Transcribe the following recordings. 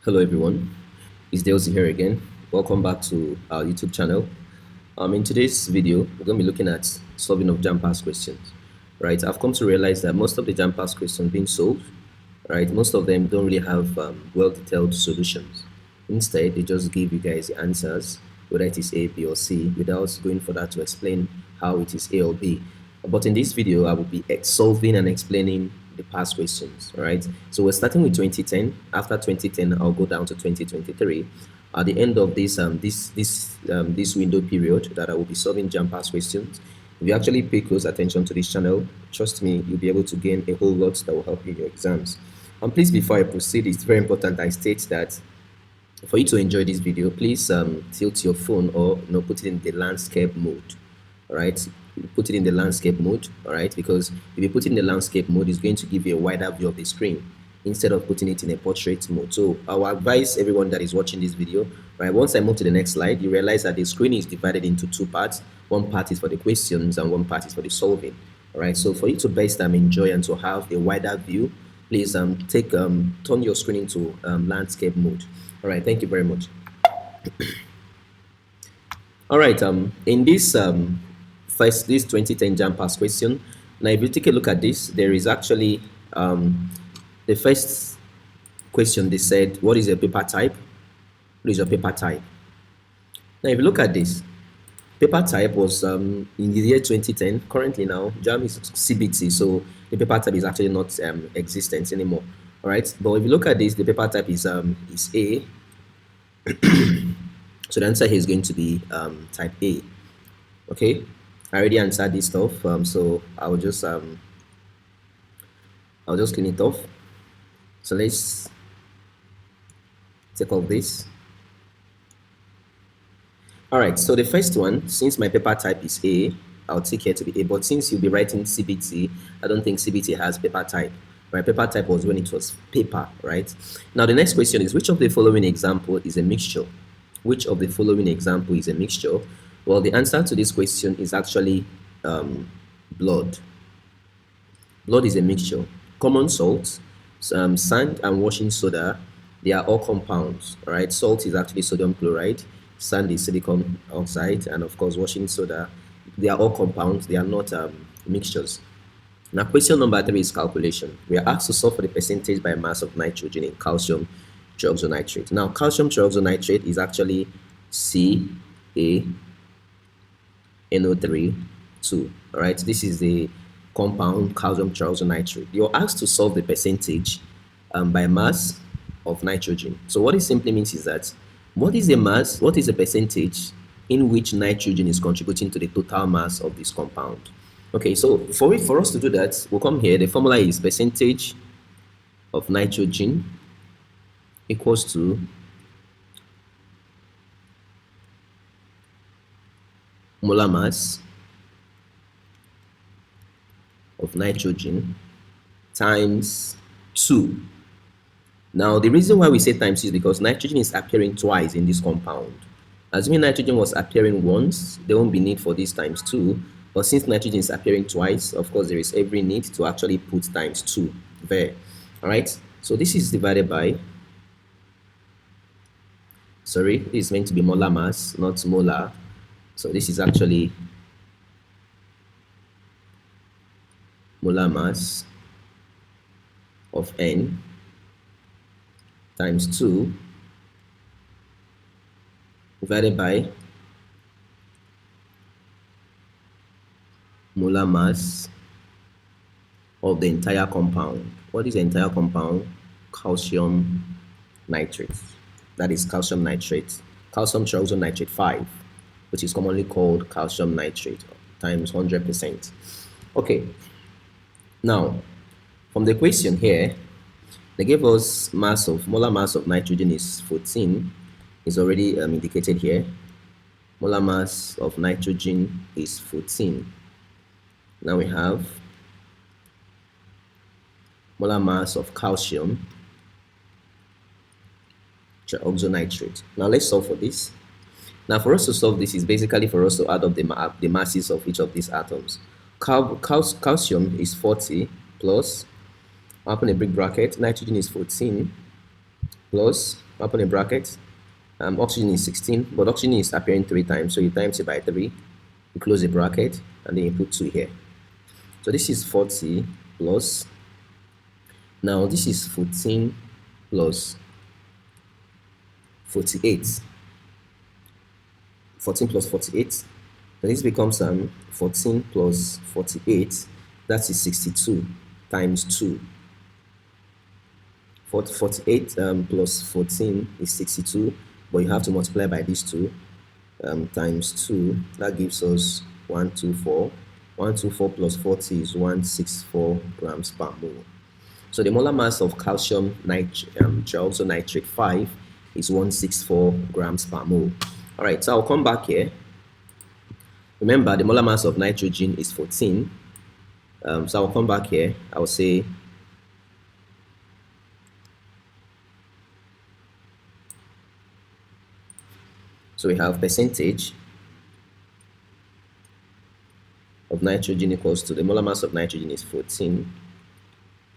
Hello everyone, it's Dales here again. Welcome back to our YouTube channel. In today's video, we're going to be looking at solving of JAMB past questions. Right, I've come to realize that most of the JAMB past questions being solved, right, most of them don't really have well-detailed solutions. Instead, they just give you guys the answers, whether it is A, B, or C, without going further to explain how it is A or B. But in this video, I will be solving and explaining the past questions. All right. So we're starting with 2010. After 2010, I'll go down to 2023. At the end of this window period, that I will be solving JAMB past questions. If you actually pay close attention to this channel, trust me, you'll be able to gain a whole lot that will help you in your exams. And please, before I proceed, it's very important I state that for you to enjoy this video, please tilt your phone or put it in the landscape mode. All right, put it in the landscape mode. All right, because if you put it in the landscape mode, it's going to give you a wider view of the screen instead of putting it in a portrait mode. So I will advise everyone that is watching this video, right, once I move to the next slide, you realize that the screen is divided into two parts. One part is for the questions and one part is for the solving. All right, so for you to best enjoy and to have a wider view, please turn your screen into landscape mode. All right, thank you very much. All right, in this this 2010 JAMB past question, now if you take a look at this, there is actually the first question. They said, what is your paper type? What is your paper type? Now if you look at this, paper type was in the year 2010. Currently now, JAMB is CBT, so the paper type is actually not existent anymore. All right, but if you look at this, the paper type is A. So the answer here is going to be type A. Okay, I already answered this stuff, so I'll just clean it off. So let's take off this. All right, so the first one, since my paper type is A, I'll take here to be A, but since you'll be writing CBT, I don't think CBT has paper type. Right, paper type was when it was paper, right? Now the next question is, which of the following example is a mixture? Which of the following example is a mixture? Well, the answer to this question is actually blood. Blood is a mixture. Common salt, sand and washing soda, they are all compounds, right? Salt is actually sodium chloride, sand is silicon oxide, and of course washing soda, they are all compounds, they are not mixtures. Now question number 3 is calculation. We are asked to solve for the percentage by mass of nitrogen in calcium trioxonitrate. Now calcium trioxonitrate is actually CaNO3 2. All right, this is the compound calcium trioxonitrate. You're asked to solve the percentage by mass of nitrogen. So what it simply means is that what is the mass, what is the percentage in which nitrogen is contributing to the total mass of this compound? Okay, so for us to do that, we'll come here. The formula is percentage of nitrogen equals to molar mass of nitrogen times 2. Now, the reason why we say times 2 is because nitrogen is appearing twice in this compound. Assuming nitrogen was appearing once, there won't be need for this times 2. But since nitrogen is appearing twice, of course, there is every need to actually put times 2 there. All right, so this is divided by, sorry, this is meant to be molar mass, not molar. So this is actually molar mass of N times 2 divided by molar mass of the entire compound. What is the entire compound? Calcium nitrate. That is calcium nitrate, calcium trioxonitrate 5, which is commonly called calcium nitrate, times 100%. Okay, now from the question here, they gave us molar mass of nitrogen is 14, is already indicated here. Molar mass of nitrogen is 14. Now we have molar mass of calcium trioxonitrate. Now let's solve for this. Now for us to solve this is basically for us to add up the masses of each of these atoms. Calcium is 40 plus, open a big bracket, nitrogen is 14 plus open a bracket. Oxygen is 16, but oxygen is appearing 3 times, so you times it by 3, you close the bracket, and then you put 2 here. So this is 40 plus, now this is 14 plus 48. 14 plus 48. So this becomes 14 plus 48. That is 62 times 2. 48 plus 14 is 62, but you have to multiply by these 2 times 2. That gives us 124. 124 plus 40 is 164 grams per mole. So the molar mass of calcium also nitrate 5 is 164 grams per mole. All right, so I'll come back here. Remember, the molar mass of nitrogen is 14. So I'll come back here. I'll say so we have percentage of nitrogen equals to the molar mass of nitrogen is 14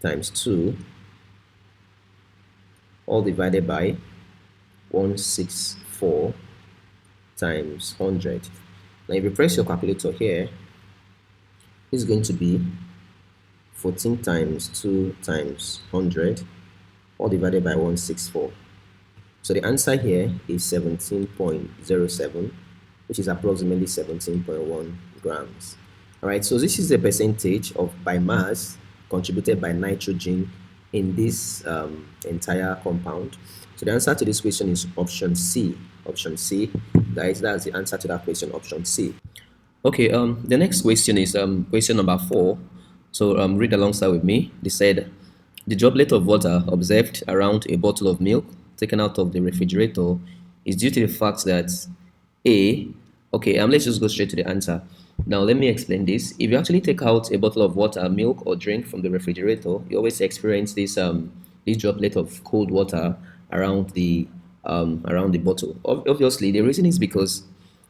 times 2 all divided by 164 times 100. Now if you press your calculator here, this is going to be 14 times 2 times 100 all divided by 164. So the answer here is 17.07, which is approximately 17.1 grams. All right, so this is the percentage of by mass contributed by nitrogen in this entire compound. So the answer to this question is option C. Option C, guys, that's the answer to that question, option C. Okay, the next question is question number 4. So read alongside with me. They said, the droplet of water observed around a bottle of milk taken out of the refrigerator is due to the fact that let's just go straight to the answer. Now let me explain this. If you actually take out a bottle of water, milk or drink from the refrigerator, you always experience this droplet of cold water around the bottle. Obviously, the reason is because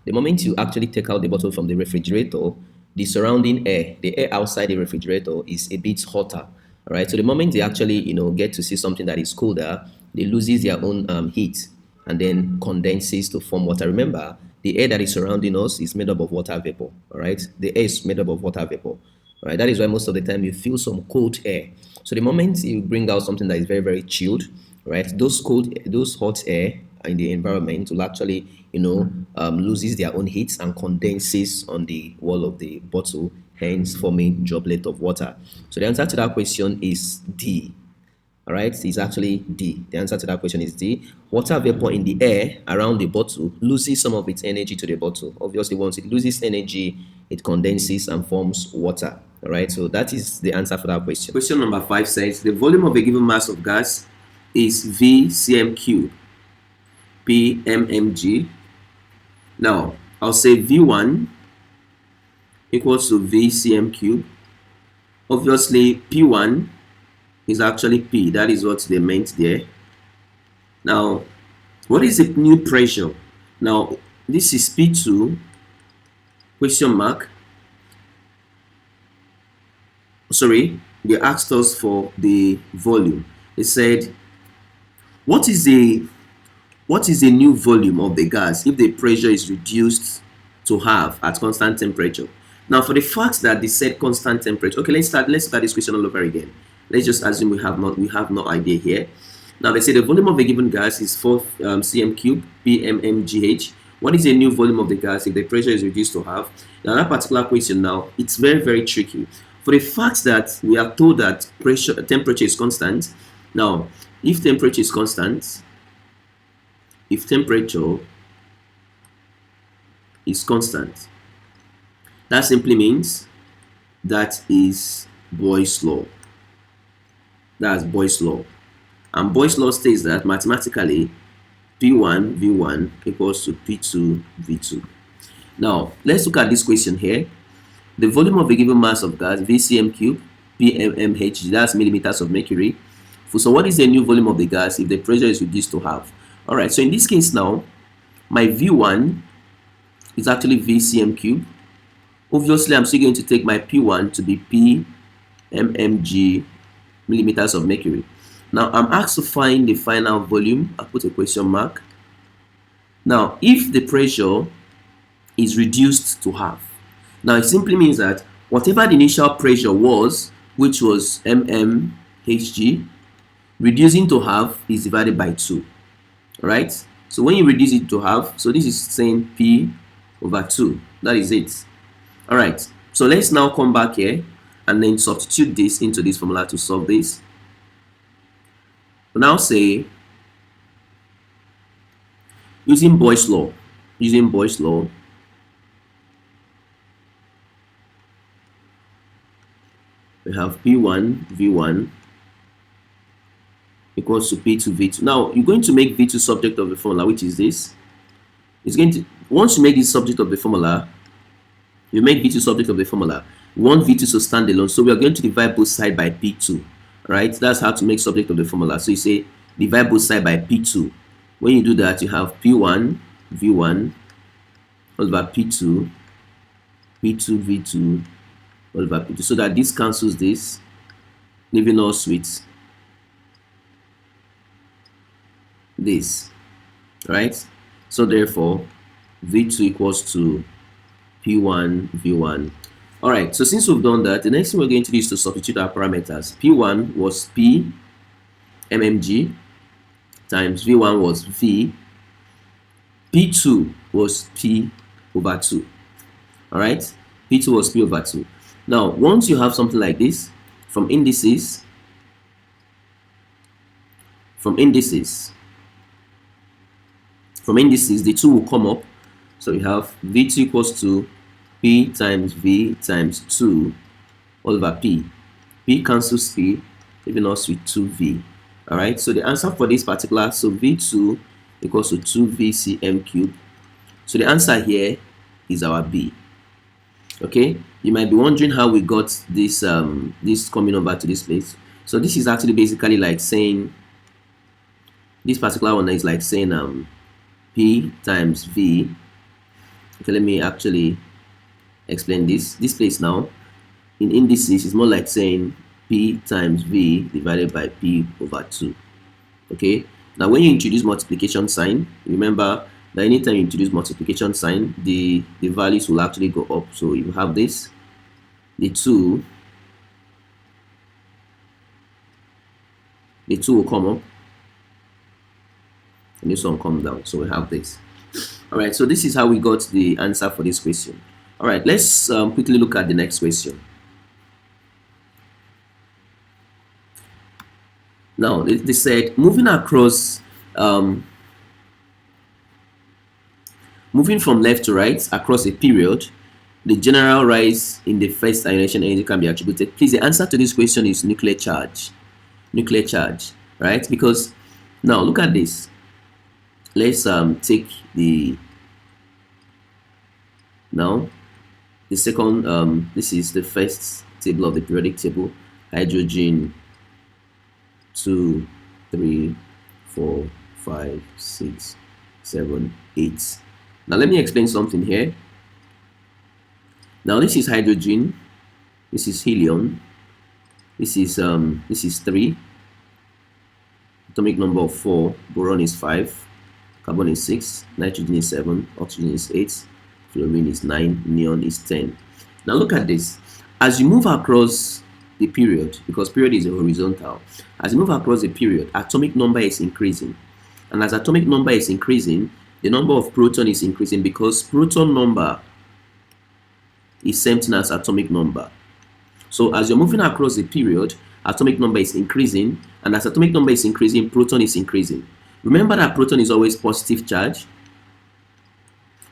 the moment you actually take out the bottle from the refrigerator, the surrounding air, the air outside the refrigerator is a bit hotter. All right. So the moment they actually get to see something that is colder, they loses their own heat and then condenses to form water. Remember, the air that is surrounding us is made up of water vapor. All right. The air is made up of water vapor. All right. That is why most of the time you feel some cold air. So the moment you bring out something that is very, very chilled, right, those hot air in the environment will actually loses their own heat and condenses on the wall of the bottle, hence forming droplet of water. So the answer to that question is D. All right, it's actually D. The answer to that question is D. Water vapor in the air around the bottle loses some of its energy to the bottle. Obviously, once it loses energy, it condenses and forms water. All right, so that is the answer for that question. Question number 5 says the volume of a given mass of gas is V cm cube P mmg. Now I'll say V1 equals to V cm cube. Obviously, P1 is actually P. That is what they meant there. Now, what is the new pressure? Now, this is P2 question mark. Sorry, they asked us for the volume. They said, what is the new volume of the gas if the pressure is reduced to half at constant temperature? Now, for the fact that they said constant temperature, okay, let's start this question all over again. Let's just assume we have no idea here. Now they say the volume of a given gas is 4 cm cube PMMGH. What is the new volume of the gas if the pressure is reduced to half? Now that particular question now, it's very, very tricky. For the fact that we are told that temperature is constant. Now, if temperature is constant, that simply means that is Boyle's law. That's Boyle's law. And Boyle's law states that mathematically P1 V1 equals to P2 V2. Now, let's look at this question here. The volume of a given mass of gas, VCm cube, PMMH, that's millimeters of mercury. So what is the new volume of the gas if the pressure is reduced to half? All right, so in this case now, my V1 is actually VCm cube. Obviously, I'm still going to take my P1 to be PMMG millimeters of mercury. Now I'm asked to find the final volume. I put a question mark. Now if the pressure is reduced to half, now it simply means that whatever the initial pressure was, which was mmHg, reducing to half is divided by 2. Right? So when you reduce it to half, so this is saying P over 2. That is it. All right. So let's now come back here and then substitute this into this formula to solve this. We'll now say, using Boyle's law, we have P1 V1 equals to P2 V2. Now you're going to make V2 subject of the formula, which is this. It's going to, once you make this subject of the formula, you make V2 subject of the formula. We want V2 to stand alone, so we are going to divide both sides by P2. Right? That's how to make subject of the formula. So you say divide both sides by P2. When you do that, you have P1 V1 over P2 V2 over P2. So that this cancels this, leaving us with this. Right? So therefore, V2 equals to P1 V1. All right, so since we've done that, the next thing we're going to do is to substitute our parameters. P1 was P mmg times V1 was V. P2 was P over 2. All right, P2 was P over 2. Now, once you have something like this, from indices, the two will come up. So we have V2 equals to P times V times 2 all over P. P cancels P, leaving us with 2V. All right, so the answer for this particular, so V2 equals to 2VCm cubed. So the answer here is our B. Okay, you might be wondering how we got this this coming over to this place. So this is actually basically like saying, this particular one is like saying P times V. Okay, let me actually explain this place now. In indices, is more like saying P times V divided by P over 2. Okay, now when you introduce multiplication sign, remember that anytime you introduce multiplication sign, the values will actually go up. So you have this, the 2 will come up, and this one comes down. So we have this. All right, so this is how we got the answer for this question. All right, let's quickly look at the next question. Now they said moving across, moving from left to right across a period, the general rise in the first ionization energy can be attributed. Please, the answer to this question is nuclear charge. Nuclear charge, right? Because now look at this. Let's take the second, this is the first table of the periodic table. Hydrogen 2, 3, 4, 5, 6, 7, 8. Now let me explain something here. Now this is hydrogen, this is helium, this is 3, atomic number of 4, boron is 5, carbon is 6, nitrogen is 7, oxygen is 8, fluorine is 9, neon is 10. Now look at this. As you move across the period, because period is a horizontal, as you move across the period, atomic number is increasing. And as atomic number is increasing, the number of proton is increasing, because proton number is same thing as atomic number. So as you're moving across the period, atomic number is increasing, and as atomic number is increasing, proton is increasing. Remember that proton is always positive charge.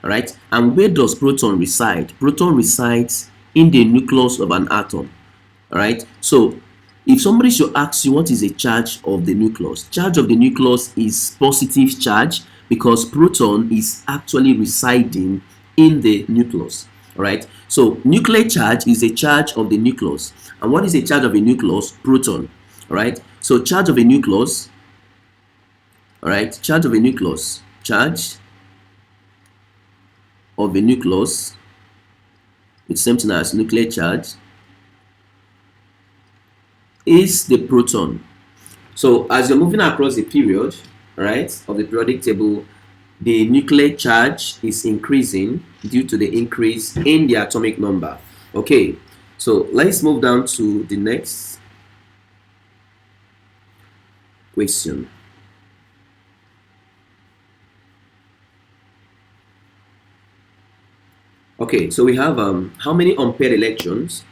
All right, and where does proton reside? Proton resides in the nucleus of an atom. All right, so if somebody should ask you what is the charge of the nucleus, charge of the nucleus is positive charge, because proton is actually residing in the nucleus. All right, so nuclear charge is a charge of the nucleus. And what is a charge of a nucleus? Proton. All right, so charge of a nucleus, all right, charge of a nucleus, charge of a nucleus, it's same thing as nuclear charge, is the proton. So as you're moving across the period, right, of the periodic table, the nuclear charge is increasing due to the increase in the atomic number. Okay, so let's move down to the next question. Okay, so we have how many unpaired electrons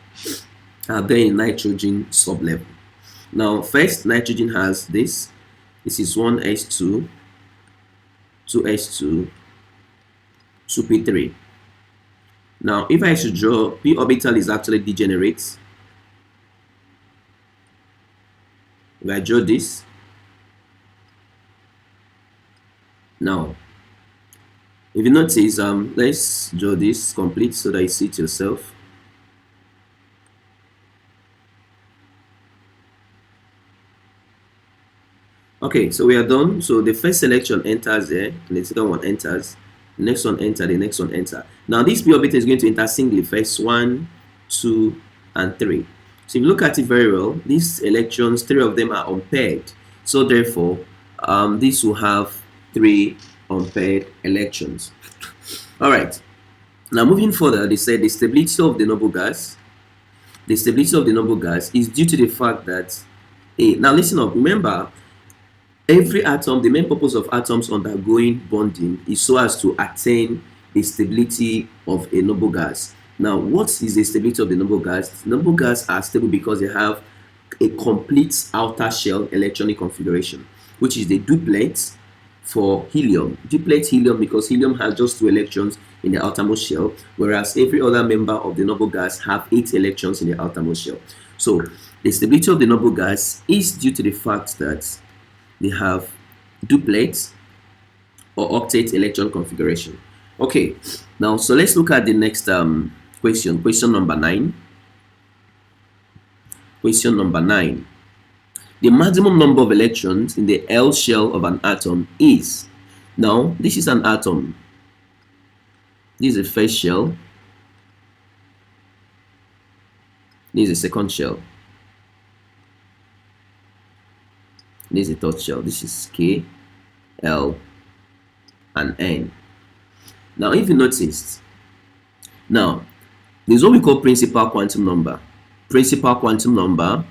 are there in nitrogen sublevel? Now, first, nitrogen has this. This is 1s2, 2s2, 2p3. Now, if I should draw, p orbital is actually degenerate. If I draw this, now, if you notice, let's draw this complete so that you see it yourself. Okay, so we are done. So the first selection enters there, and the second one enters. The next one enter, the next one enter. Now this p orbital is going to enter singly first, 1, 2, and 3. So if you look at it very well, these electrons, 3 of them are unpaired. So therefore, this will have 3 unpaired electrons. All right. Now moving further, they said the stability of the noble gas. The stability of the noble gas is due to the fact that, now listen up. Remember, every atom, the main purpose of atoms undergoing bonding is so as to attain the stability of a noble gas. Now, what is the stability of the noble gas? Noble gas are stable because they have a complete outer shell electronic configuration, which is the duplet for helium. Duplet helium because helium has just 2 electrons in the outermost shell, whereas every other member of the noble gas have 8 electrons in the outermost shell. So, the stability of the noble gas is due to the fact that they have duplet or octet electron configuration. Okay, now so let's look at the next question. Question number 9. Question number 9. The maximum number of electrons in the L shell of an atom is. Now, this is an atom. This is the first shell. This is the second shell. This is the third shell. This is K, L, and N. Now, if you noticed, now, this is what we call principal quantum number. Principal quantum number.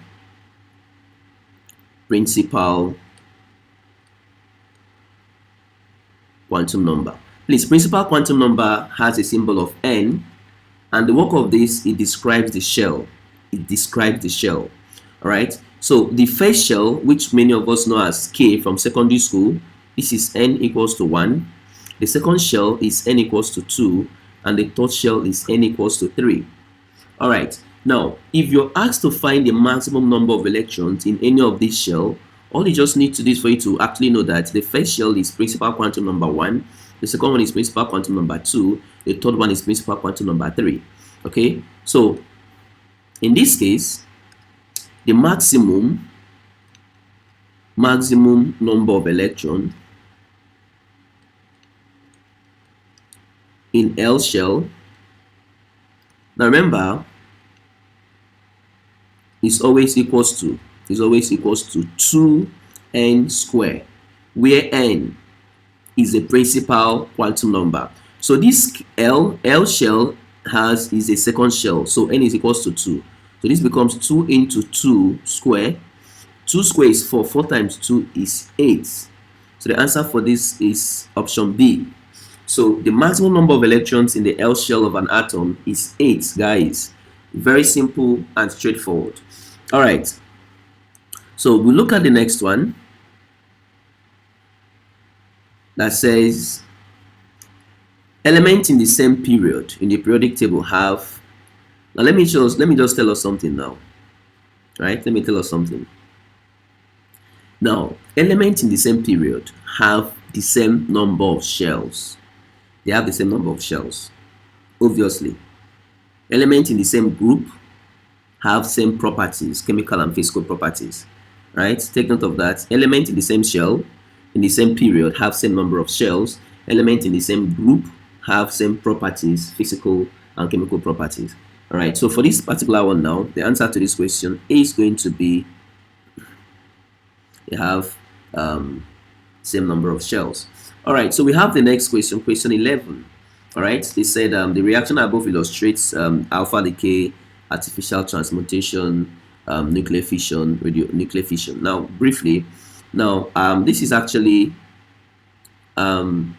Principal quantum number. Please, principal quantum number has a symbol of N, and the work of this, it describes the shell. It describes the shell. All right. So the first shell, which many of us know as K from secondary school, this is N equals to 1. The second shell is N equals to 2, and the third shell is N equals to 3. All right. Now, if you're asked to find the maximum number of electrons in any of these shells, all you just need to do is for you to actually know that the first shell is principal quantum number 1, the second one is principal quantum number 2, the third one is principal quantum number 3. Okay. So in this case, the maximum number of electrons in L shell, now remember, is always equals to 2n squared, where n is the principal quantum number. So this L shell is a second shell, so n is equals to 2. So this becomes 2 into 2 square. 2 square is 4. 4 times 2 is 8. So the answer for this is option B. So the maximum number of electrons in the L shell of an atom is 8, guys. Very simple and straightforward. All right. So we look at the next one that says elements in the same period in the periodic table have. Now let me just tell us something now. Right? Let me tell us something. Now, elements in the same period have the same number of shells. They have the same number of shells. Obviously. Elements in the same group have same properties, chemical and physical properties. Right? Take note of that. Elements in the same shell, in the same period, have same number of shells. Elements in the same group have same properties, physical and chemical properties. All right, so for this particular one now, the answer to this question is going to be they have same number of shells. All right, so we have the next question, question 11. All right, they said the reaction above illustrates alpha decay, artificial transmutation, nuclear fission, nuclear fission. Now, briefly, this is actually um,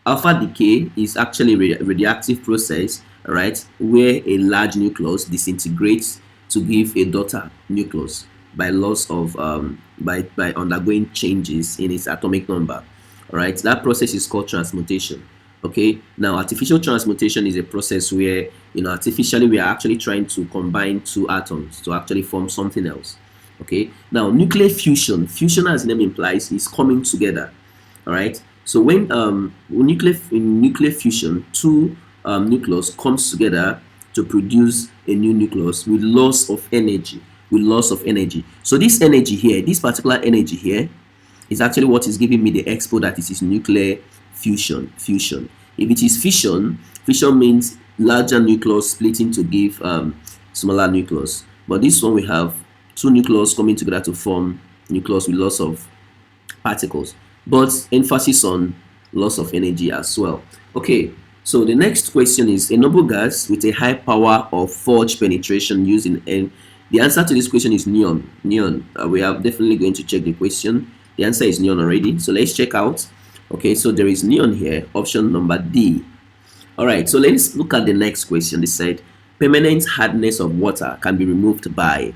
alpha decay is actually a radioactive process, right, where a large nucleus disintegrates to give a daughter nucleus by loss of by undergoing changes in its atomic number. All right, that process is called transmutation. Okay, now artificial transmutation is a process where artificially we are actually trying to combine two atoms to actually form something else. Okay, now nuclear fusion, as the name implies, is coming together. All right, so when in nuclear fusion, two nucleus comes together to produce a new nucleus with loss of energy. So this energy here, this particular energy here, is actually what is giving me the expo that it is nuclear fusion. If it is fission, means larger nucleus splitting to give smaller nucleus. But this one, we have two nucleus coming together to form nucleus with lots of particles, but emphasis on loss of energy as well. Okay, so the next question is a noble gas with a high power of forge penetration used in the answer to this question is neon. We are definitely going to check the question. The answer is neon already, so let's check out. Okay, so there is neon here, option number D. All right, so let's look at the next question. They said permanent hardness of water can be removed by.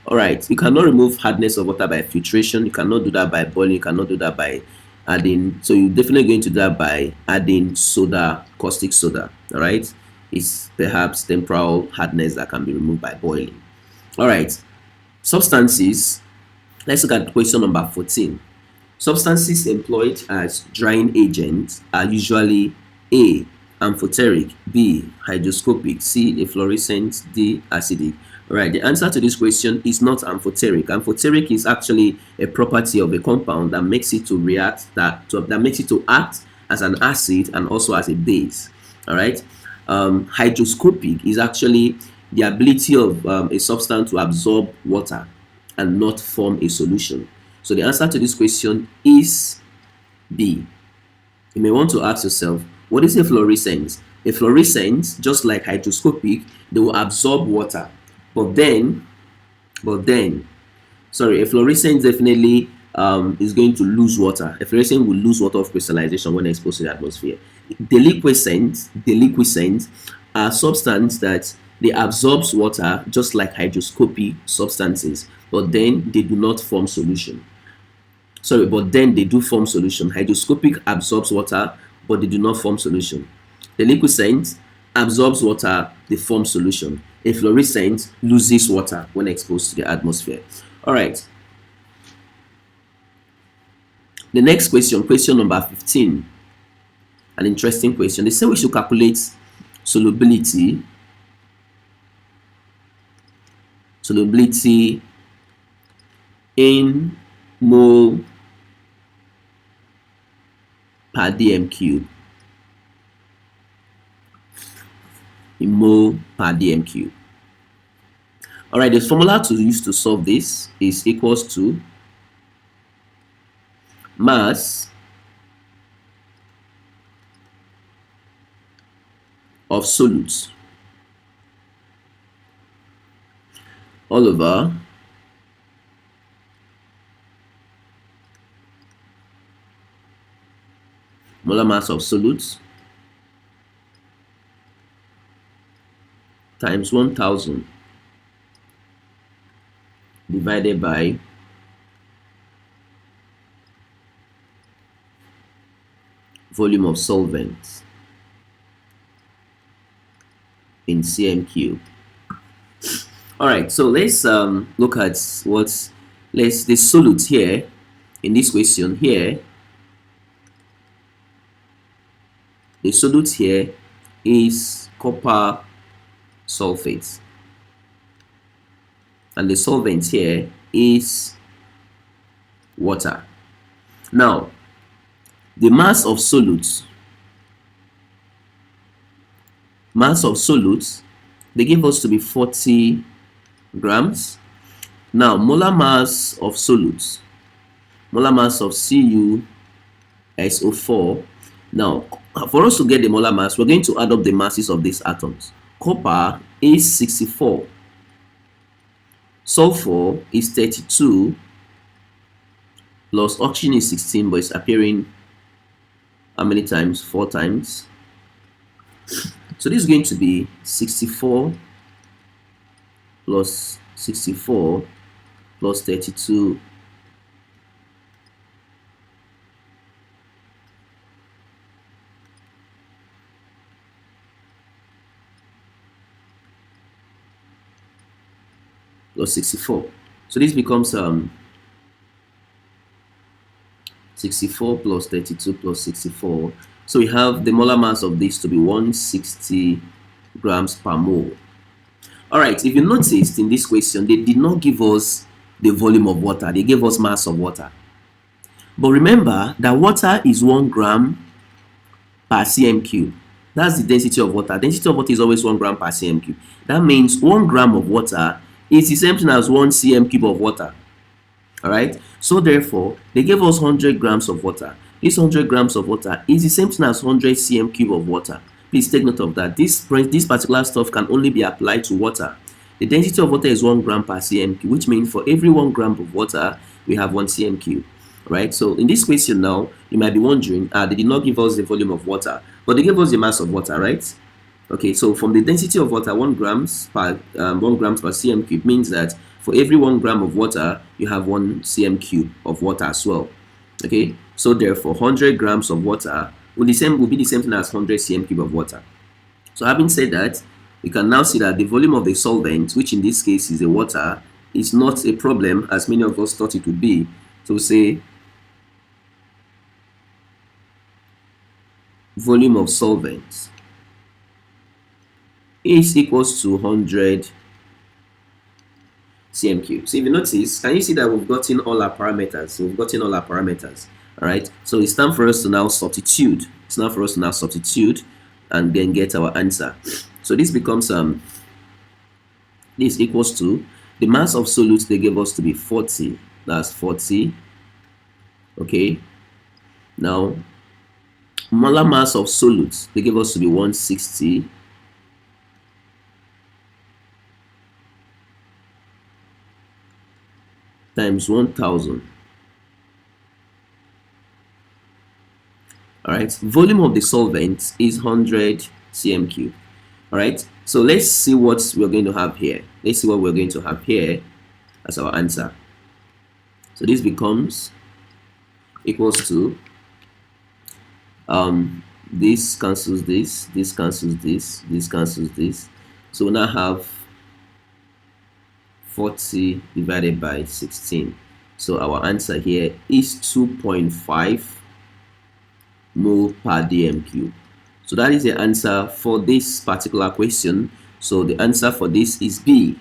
All right, you cannot remove hardness of water by filtration. You cannot do that by boiling. You cannot do that by adding. So you're definitely going to do that by adding soda, caustic soda. All right, it's perhaps temporal hardness that can be removed by boiling. All right, substances. Let's look at question number 14. Substances employed as drying agents are usually A. amphoteric, B. hygroscopic, C. efflorescent, D. acidic. Right, the answer to this question is not amphoteric. Amphoteric is actually a property of a compound that makes it to react, that makes it to act as an acid and also as a base. All right, hygroscopic is actually the ability of a substance to absorb water and not form a solution. So the answer to this question is B. You may want to ask yourself, what is efflorescence? Efflorescence, just like hygroscopic, they will absorb water. But then, efflorescence definitely is going to lose water. Efflorescence will lose water of crystallization when exposed to the atmosphere. Deliquescent are substances that they absorbs water just like hygroscopic substances, but then they do not form solution. But then they do form solution. Hygroscopic absorbs water, but they do not form solution. Deliquescent absorbs water, they form solution. Efflorescent loses water when exposed to the atmosphere. All right. The next question, question number 15. An interesting question. They say we should calculate solubility in mole per dm cube. In mole per dm cube. All right, the formula to use to solve this is equals to mass of solutes all over molar mass of solutes times 1000 divided by volume of solvent in cm cube. All right, so let's look at the solute here in this question here. The solute here is copper sulfate, and the solvent here is water. Now, the mass of solutes, they give us to be 40 grams. Now, molar mass of solutes molar mass of CuSO4. Now, for us to get the molar mass, we're going to add up the masses of these atoms. Copper is 64, sulfur is 32, plus oxygen is 16, but it's appearing how many times? 4 times. So this is going to be 64 plus 64 plus 32 plus 64. So this becomes 64 plus 32 plus 64. So we have the molar mass of this to be 160 grams per mole. All right, if you noticed in this question, they did not give us the volume of water. They gave us mass of water. But remember that water is 1 gram per cm cube. That's the density of water. Density of water is always 1 gram per cm cube. That means 1 gram of water is the same thing as 1 cm cube of water. All right, so therefore they gave us 100 grams of water. This 100 grams of water is the same thing as 100 cm cube of water. Please take note of that. This particular stuff can only be applied to water. The density of water is 1 gram per cm cube, which means for every 1 gram of water we have 1 cm cube. Right, so in this question now you might be wondering, they did not give us the volume of water, but they gave us the mass of water, right? Okay, so from the density of water, 1 grams per 1 grams per cm cube means that for every 1 gram of water you have 1 cm cube of water as well. Okay, so therefore 100 grams of water will be the same thing as 100 cm cube of water. So having said that, you can now see that the volume of the solvent, which in this case is the water, is not a problem as many of us thought it would be. So say volume of solvent is equals to 100 cm cube. So if you notice, can you see that we've gotten all our parameters? We've gotten all our parameters. All right. So it's time for us to now substitute. It's now for us to now substitute and then get our answer. So this becomes this equals to the mass of solutes they gave us to be 40. That's 40. Okay. Now molar mass of solutes they gave us to be 160. Times 1000. All right, volume of the solvent is 100 cm cube. All right, so let's see what we're going to have here. Let's see what we're going to have here as our answer. So this becomes equals to this cancels this cancels this cancels this. So we now have 40 divided by 16. So our answer here is 2.5 mole per dm cube. So that is the answer for this particular question. So the answer for this is B,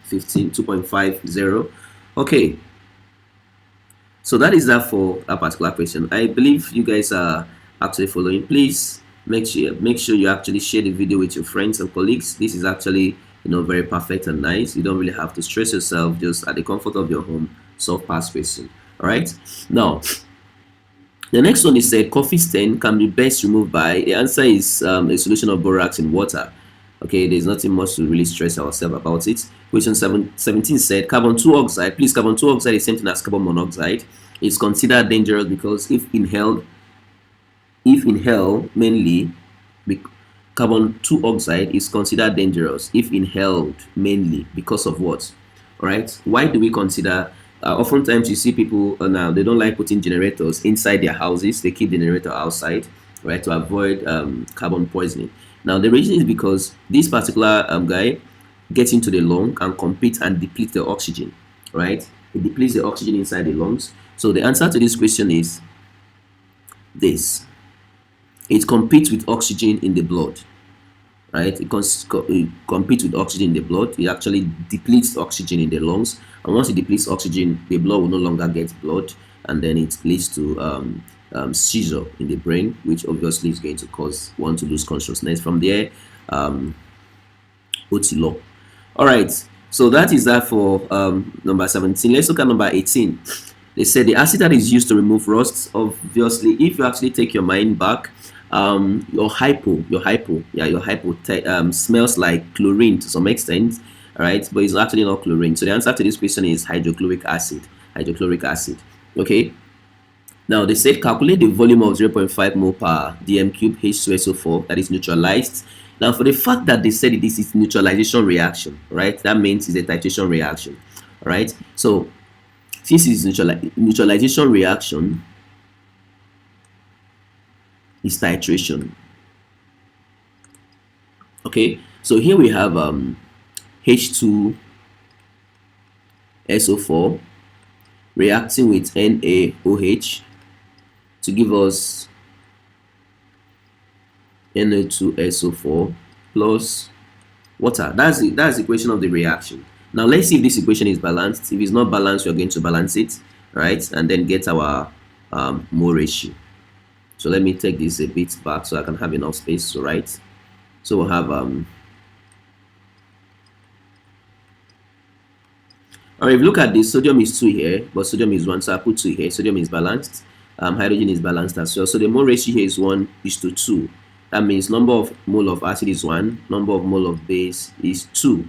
2.50. Okay, so that is that for a particular question. I believe you guys are actually following. Please make sure you actually share the video with your friends and colleagues. This is actually very perfect and nice. You don't really have to stress yourself. Just at the comfort of your home, solve past question. All right, now the next one is said coffee stain can be best removed by, the answer is a solution of borax in water. Okay, there's nothing much to really stress ourselves about it. Question 17 said carbon 2 oxide. Please, carbon 2 oxide is same thing as carbon monoxide. It's considered dangerous because if inhaled mainly, carbon 2 oxide is considered dangerous if inhaled mainly because of what? All right, why do we consider? Oftentimes you see people now they don't like putting generators inside their houses. They keep the generator outside, right, to avoid carbon poisoning. Now the reason is because this particular guy gets into the lung and compete and depletes the oxygen, right? It depletes the oxygen inside the lungs. So the answer to this question is this. It competes with oxygen in the blood, right? It competes with oxygen in the blood. It actually depletes oxygen in the lungs, and once it depletes oxygen, the blood will no longer get blood, and then it leads to seizure in the brain, which obviously is going to cause one to lose consciousness. From there, Otilo. All right, so that is that for number 17. Let's look at number 18. They said the acid that is used to remove rust, obviously, if you actually take your mind back, your hypo smells like chlorine to some extent, all right, but it's actually not chlorine. So the answer to this question is hydrochloric acid. Hydrochloric acid. Okay. Now they said calculate the volume of 0.5 mole per dm cube H2SO4 that is neutralized. Now for the fact that they said this is neutralization reaction, right? That means it's a titration reaction, all right? So since it's neutralization reaction, is titration. Okay, so here we have H2SO4 reacting with NaOH to give us Na2SO4 plus water. That's the equation of the reaction. Now let's see if this equation is balanced. If it's not balanced, we're going to balance it, right? And then get our mole ratio. So let me take this a bit back so I can have enough space to write. So we'll have all right, if you look at this, sodium is 2 here, but sodium is 1, so I put 2 here. Sodium is balanced. Hydrogen is balanced as well. So the mole ratio here is 1:2. That means number of mole of acid is 1, number of mole of base is 2.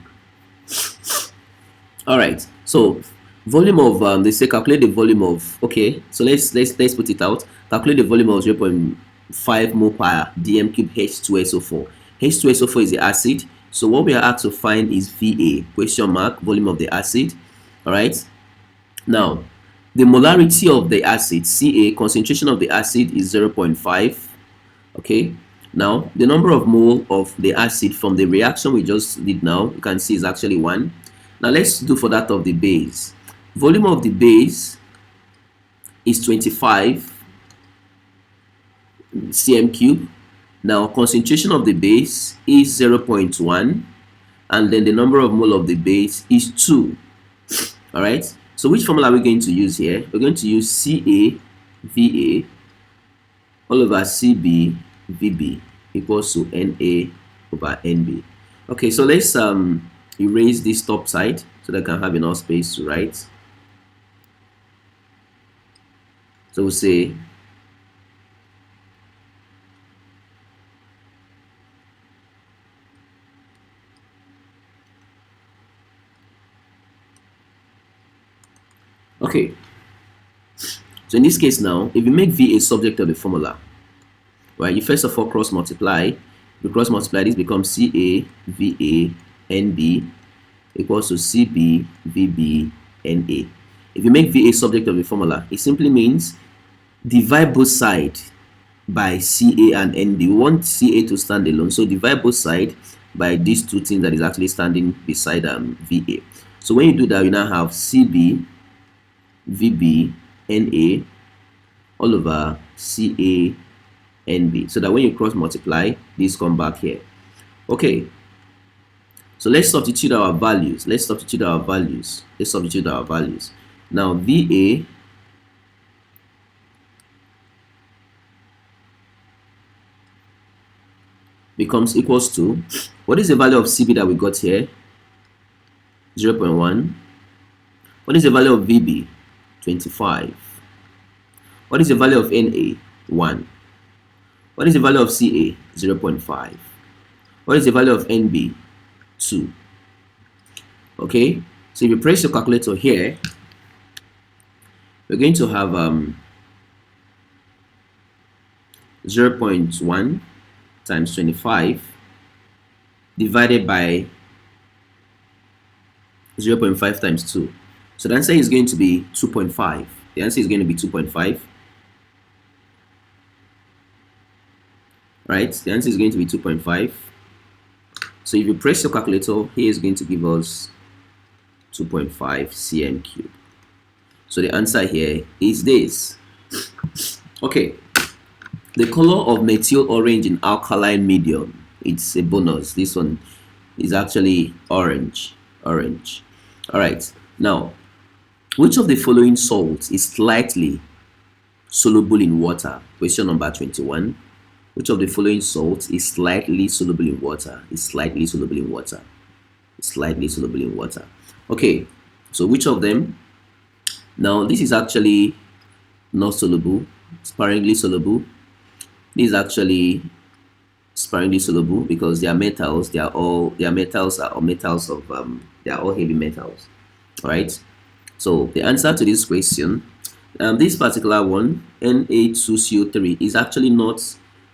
All right. So volume of they say calculate the volume of, okay, so let's put it out. Calculate the volume of 0.5 mole per dm cube H2SO4. H2SO4 is the acid. So what we are asked to find is VA, question mark, volume of the acid. All right. Now, the molarity of the acid, Ca, concentration of the acid is 0.5. Okay. Now, the number of mole of the acid from the reaction we just did now, you can see is actually 1. Now, let's do for that of the base. Volume of the base is 25 cm cube. Now, concentration of the base is 0.1, and then the number of mole of the base is 2. All right. So, which formula are we going to use here? We're going to use Ca Va all over Cb Vb equals to Na over Nb. Okay. So let's erase this top side so that I can have enough space to write. So we'll say okay. So in this case now, if you make V a subject of the formula, right, you first of all cross multiply. You cross multiply, this becomes Ca Va Nb equals to Cb Vb Na. If you make Va subject of the formula, it simply means divide both sides by Ca and Nb. We want Ca to stand alone, so divide both sides by these two things that is actually standing beside Va. So when you do that, you now have Cb Vb Na all over Ca Nb, so that when you cross multiply, these come back here. Okay, so let's substitute our values. Now Va becomes equals to, what is the value of Cb that we got here? 0.1. What is the value of Vb? 25. What is the value of Na? 1. What is the value of Ca? 0.5. What is the value of Nb? 2. Okay, so if you press your calculator here, we're going to have 0.1 times 25 divided by 0.5 times 2. So the answer is going to be 2.5. The answer is going to be 2.5. Right? The answer is going to be 2.5. So if you press your calculator, here is going to give us 2.5 cm cube. So the answer here is this. Okay. The color of methyl orange in alkaline medium, it's a bonus. This one is actually orange. All right. Now, which of the following salts is slightly soluble in water? Question number 21. Which of the following salts is slightly soluble in water? Okay, so which of them Now, this is actually not soluble, sparingly soluble. This is actually sparingly soluble because they are metals. They are metals are or metals of they are all heavy metals. All right. So the answer to this question, this particular one, Na2CO3, is actually not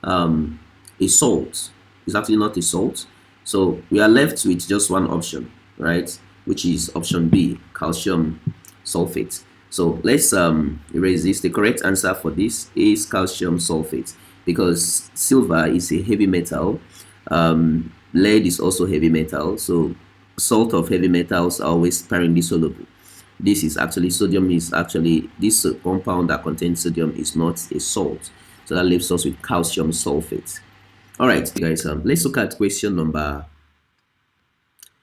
a salt. It's actually not a salt. So we are left with just one option, right? Which is option B, calcium sulfate. So let's erase this. The correct answer for this is calcium sulfate because silver is a heavy metal. Lead is also heavy metal. So salt of heavy metals are always sparingly soluble. This is actually sodium is actually this compound that contains sodium is not a salt. So that leaves us with calcium sulfate. All right, guys. Let's look at question number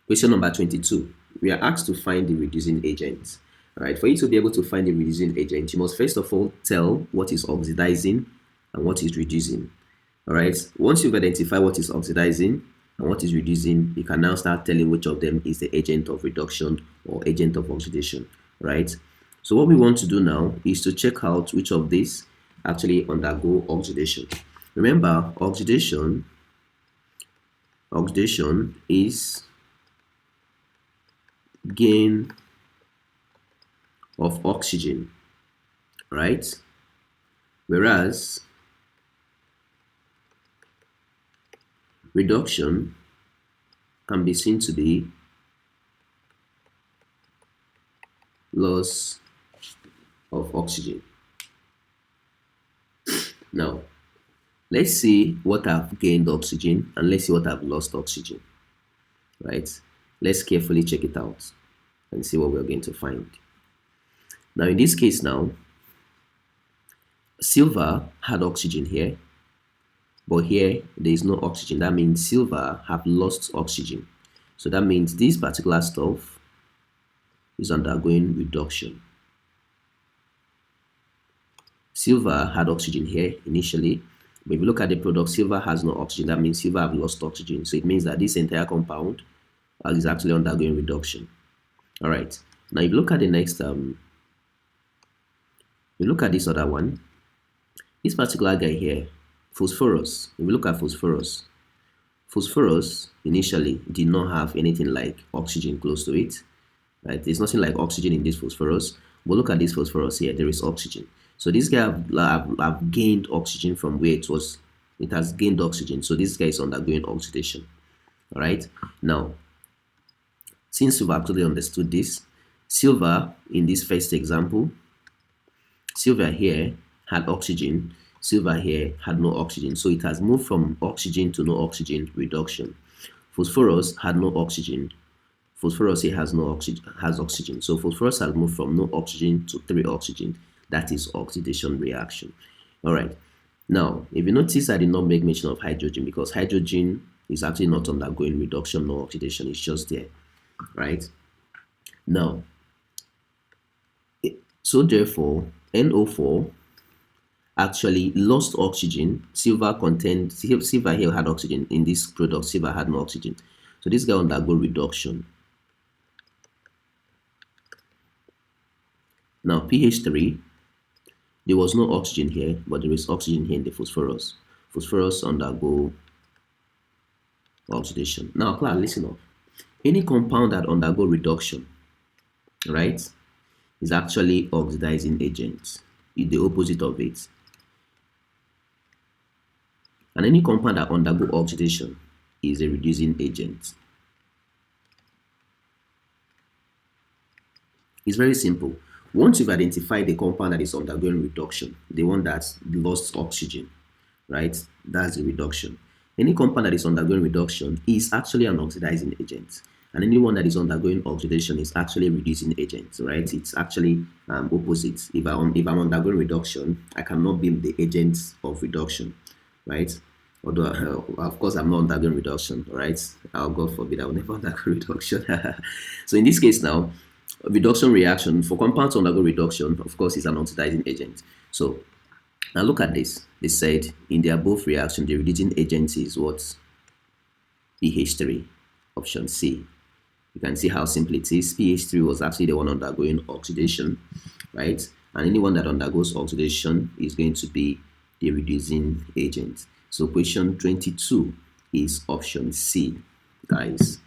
22. We are asked to find the reducing agent. All right. For you to be able to find the reducing agent, you must first of all tell what is oxidizing and what is reducing. All right. Once you've identified what is oxidizing and what is reducing, you can now start telling which of them is the agent of reduction or agent of oxidation. Right. So what we want to do now is to check out which of these actually undergo oxidation. Remember, oxidation is gain of oxygen, right? Whereas reduction can be seen to be loss of oxygen. Now, let's see what I've gained oxygen and let's see what I've lost oxygen, right? Let's carefully check it out and see what we're going to find. Now, in this case now, silver had oxygen here, but here there is no oxygen. That means silver have lost oxygen. So that means this particular stuff is undergoing reduction. Silver had oxygen here initially, but if you look at the product, silver has no oxygen. That means silver have lost oxygen. So it means that this entire compound is actually undergoing reduction. All right. Now, if you look at the next, you look at this other one. This particular guy here, phosphorus. If you look at phosphorus, phosphorus initially did not have anything like oxygen close to it. Right? There's nothing like oxygen in this phosphorus. But look at this phosphorus here. There is oxygen. So this guy have gained oxygen from where it was. It has gained oxygen. So this guy is undergoing oxidation. All right. Now, since we've actually understood this, silver in this first example, silver here had oxygen, silver here had no oxygen. So it has moved from oxygen to no oxygen, reduction. Phosphorus had no oxygen. Phosphorus here has no oxygen, has oxygen. So phosphorus has moved from no oxygen to 3 oxygen. That is oxidation reaction. All right. Now, if you notice, I did not make mention of hydrogen because hydrogen is actually not undergoing reduction or oxidation. It's just there, right? Now, so therefore, NO4 actually lost oxygen. Silver here had oxygen. In this product, silver had no oxygen. So this guy undergo reduction. Now, pH3, there was no oxygen here, but there is oxygen here in the phosphorus. Phosphorus undergo oxidation. Now, class, listen up. Any compound that undergo reduction, right, is actually oxidizing agent. It's the opposite of it. And any compound that undergo oxidation is a reducing agent. It's very simple. Once you've identified the compound that is undergoing reduction, the one that's lost oxygen, right? That's the reduction. Any compound that is undergoing reduction is actually an oxidizing agent. And anyone that is undergoing oxidation is actually a reducing agent, right? It's actually opposite. If I'm undergoing reduction, I cannot be the agent of reduction, right? Although, of course, I'm not undergoing reduction, right? God forbid, I will never undergo reduction. So in this case now, reduction reaction, for compounds to undergo reduction, of course, is an oxidizing agent. So now look at this. They said in the above reaction, the reducing agent is what? pH3, option C. You can see how simple it is. pH3 was actually the one undergoing oxidation. right? And anyone that undergoes oxidation is going to be the reducing agent. So question 22 is option C, guys.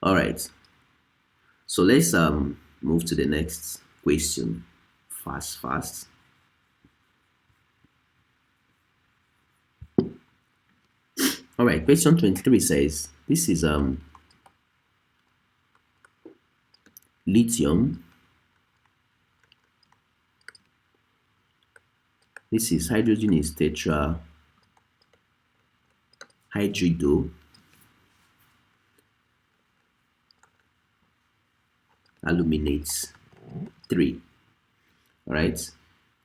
All right. So let's move to the next question. Fast. All right. Question 23 says this is lithium. This is hydrogen is tetrahydrido. Aluminates 3. All right.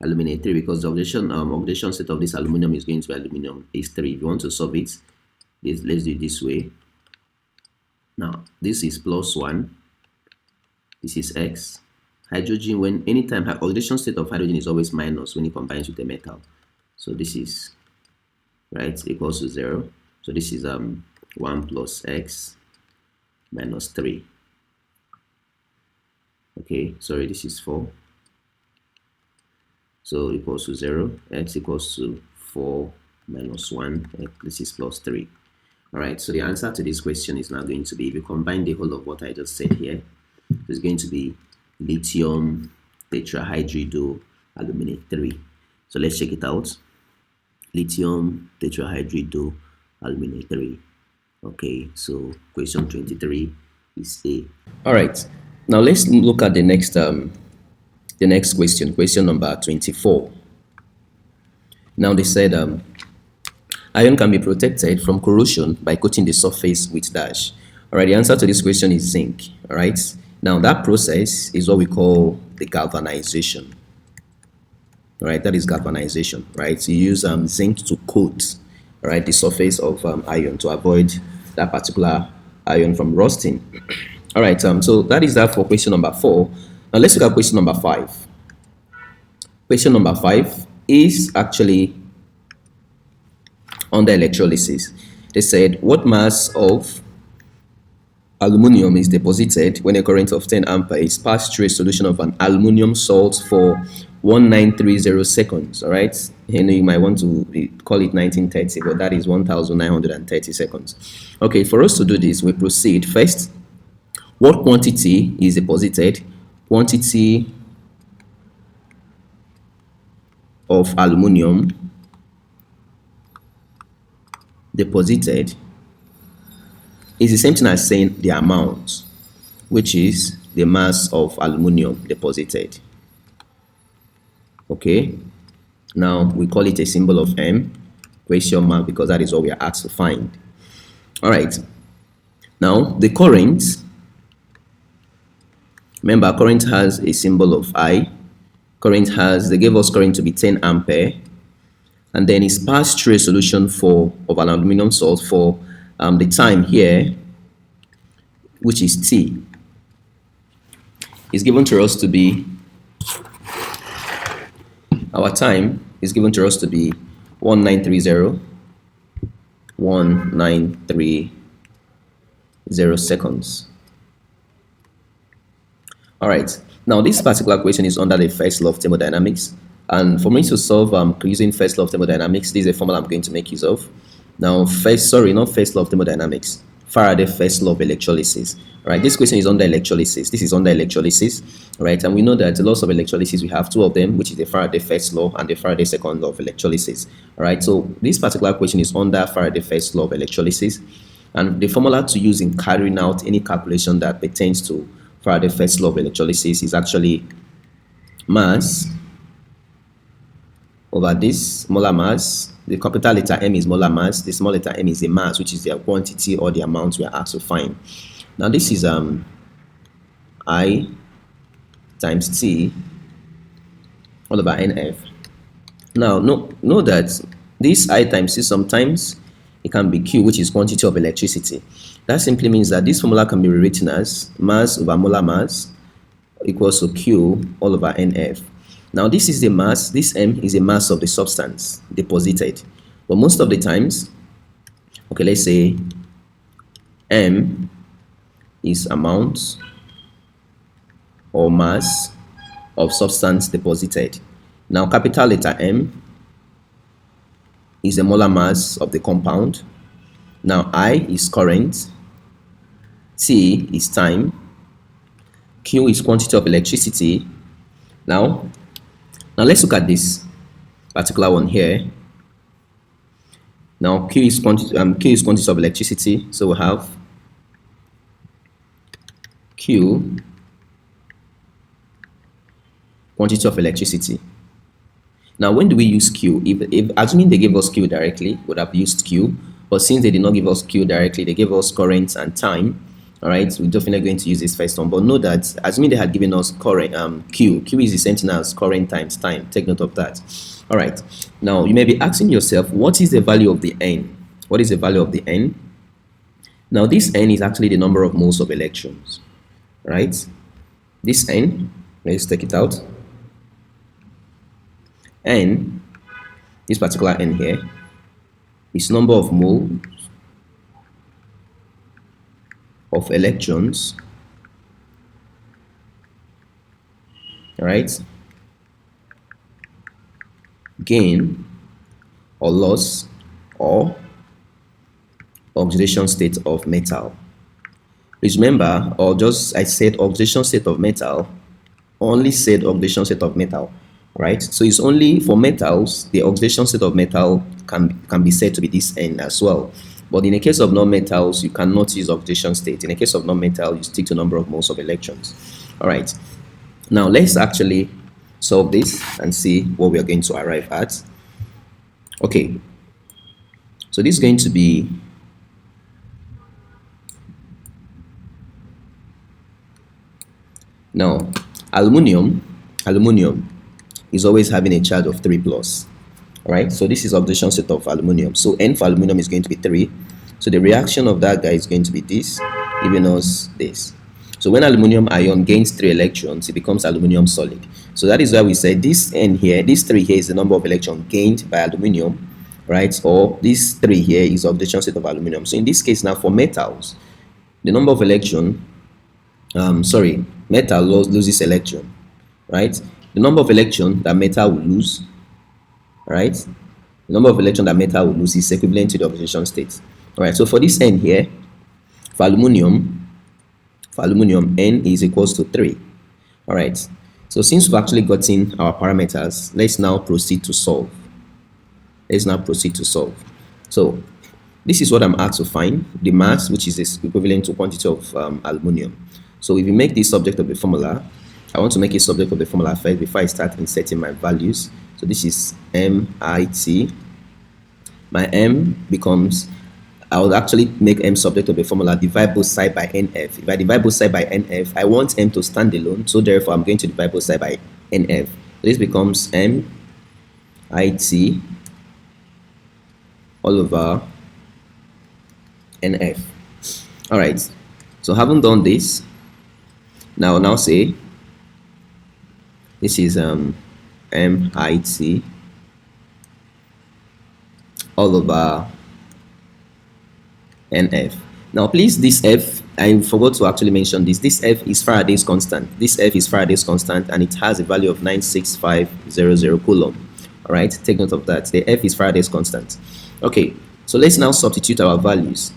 Aluminate 3 because the oxidation state of this aluminum is going to be aluminum is 3. If you want to solve it, let's do it this way. Now this is plus 1. This is X. Hydrogen, when anytime oxidation state of hydrogen is always minus when it combines with a metal. So this is right equals to 0. So this is 1 plus X minus 3. Okay, sorry, this is 4. So equals to 0. X equals to 4 minus 1. This is plus 3. All right, so the answer to this question is now going to be, if you combine the whole of what I just said here, it's going to be lithium tetrahydrido aluminate 3. So let's check it out. Lithium tetrahydrido aluminate 3. Okay, so question 23 is A. All right, now let's look at the next question number 24. Now they said iron can be protected from corrosion by coating the surface with dash. All right, the answer to this question is zinc. All right, now that process is what we call the galvanization. All right, that is galvanization, right? So you use zinc to coat, all right, the surface of iron to avoid that particular iron from rusting. All right, so that is that for question number 4. Now let's look at question number 5. Question number 5 is actually under electrolysis. They said, what mass of aluminum is deposited when a current of 10 ampere is passed through a solution of an aluminum salt for 1930 seconds? All right, you might want to call it 1930, but that is 1930 seconds. Okay, for us to do this, we proceed. First, what quantity is deposited? Quantity of aluminum deposited is the same thing as saying the amount, which is the mass of aluminum deposited. Okay, now we call it a symbol of M, question mark, because that is what we are asked to find. All right, now the current, remember current has a symbol of I. Current has, they gave us current to be 10 ampere, and then it's passed through a solution of an aluminum salt for the time here, which is T, is given to us to be, our time is given to us to be 1930 seconds. All right, now this particular question is under the first law of thermodynamics, and for me to solve using first law of thermodynamics, this is a formula I'm going to make use of. Now not first law of thermodynamics, Faraday first law of electrolysis. All right, this question is under electrolysis. This is under electrolysis, right? And we know that the laws of electrolysis, we have 2 of them, which is the Faraday first law and the Faraday second law of electrolysis. All right, so this particular question is under Faraday first law of electrolysis, and the formula to use in carrying out any calculation that pertains to Faraday first law of electrolysis is actually mass over this molar mass. The capital letter M is molar mass, the small letter m is the mass, which is the quantity or the amount we are asked to find. Now this is I times T all over NF. Now know that this I times T, sometimes it can be Q, which is quantity of electricity. That simply means that this formula can be rewritten as mass over molar mass equals to Q all over NF. Now this is the mass, this M is the mass of the substance deposited. But most of the times, okay, let's say M is amount or mass of substance deposited. Now, capital letter M is the molar mass of the compound. Now, I is current, T is time, Q is quantity of electricity. Now let's look at this particular one here. Now, Q is quantity of electricity. So we have Q, quantity of electricity. Now, when do we use Q? If assuming they gave us Q directly, would have used Q. But since they did not give us Q directly, they gave us current and time. All right, we're definitely going to use this first one. But know that assuming they had given us current, Q is the same thing as current times time. Take note of that. All right. Now you may be asking yourself, what is the value of the N? What is the value of the N? Now this N is actually the number of moles of electrons. Right? This N, let's take it out. N, this particular N here, is number of moles of electrons, right, gain or loss or oxidation state of metal. Please remember, I said oxidation state of metal, only said oxidation state of metal, right? So it's only for metals, the oxidation state of metal can be said to be this N as well. But in the case of non-metals, you cannot use oxidation state. In the case of non-metal, you stick to number of moles of electrons. All right. Now let's actually solve this and see what we are going to arrive at. Okay. So this is going to be now aluminium is always having a charge of 3 plus. Right, so this is oxidation state of aluminium. So N for aluminium is going to be 3. So the reaction of that guy is going to be this, giving us this. So when aluminium ion gains 3 electrons, it becomes aluminium solid. So that is why we say this N here, this 3 here is the number of electrons gained by aluminium, right? Or this 3 here is oxidation state of aluminium. So in this case now for metals, the number of metal loses electron, right? The number of electrons that metal will lose, right? The number of electrons that metal will lose is equivalent to the oxidation state. All right, so for this N here, for aluminium, N is equals to 3. All right, so since we've actually gotten our parameters, let's now proceed to solve. So this is what I'm asked to find, the mass, which is equivalent to quantity of aluminium. So if you make this subject of the formula, I want to make it subject of the formula first before I start inserting my values. So this is MIT. My M becomes, I will actually make M subject of the formula, divide both side by NF. If I divide both side by NF, I want M to stand alone, so therefore I'm going to divide both side by NF. So this becomes MIT all over NF. All right, so having done this, now say this is MIT all over NF. Now please, this F, I forgot to actually mention this F is Faraday's constant. This F is Faraday's constant and it has a value of 96500 coulomb. All right, take note of that. The F is Faraday's constant. Okay, so let's now substitute our values.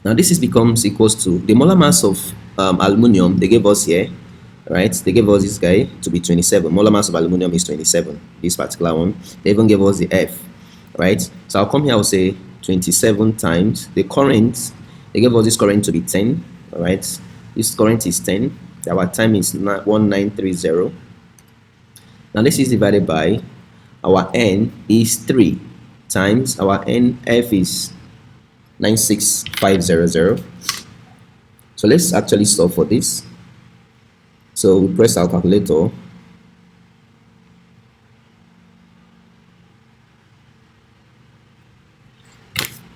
Now this becomes equals to the molar mass of aluminium they gave us here, right? They gave us this guy to be 27. Molar mass of aluminium is 27, this particular one. They even gave us the F, right? So I'll come here, I'll say 27 times the current. They gave us this current to be 10, all right? This current is 10. Our time is 1930. Now this is divided by our N is 3 times our NF is 96500. So let's actually solve for this. So we press our calculator.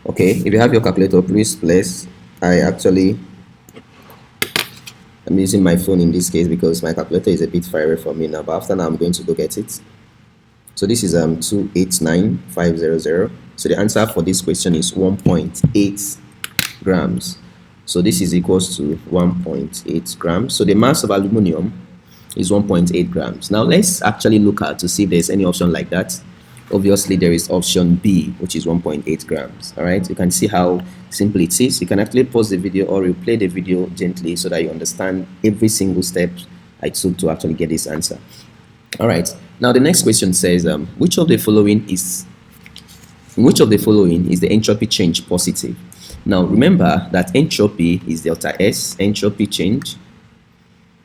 Okay, if you have your calculator, please place. I'm using my phone in this case because my calculator is a bit far away from me now, but after now I'm going to go get it. So this is 289500. So the answer for this question is 1.8 grams. So this is equals to 1.8 grams. So the mass of aluminium is 1.8 grams. Now let's actually look at to see if there's any option like that. Obviously there is option B, which is 1.8 grams. All right, you can see how simple it is. You can actually pause the video or replay the video gently so that you understand every single step I took to actually get this answer. All right, now the next question says which of the following is the entropy change positive? Now remember that entropy is delta S, entropy change.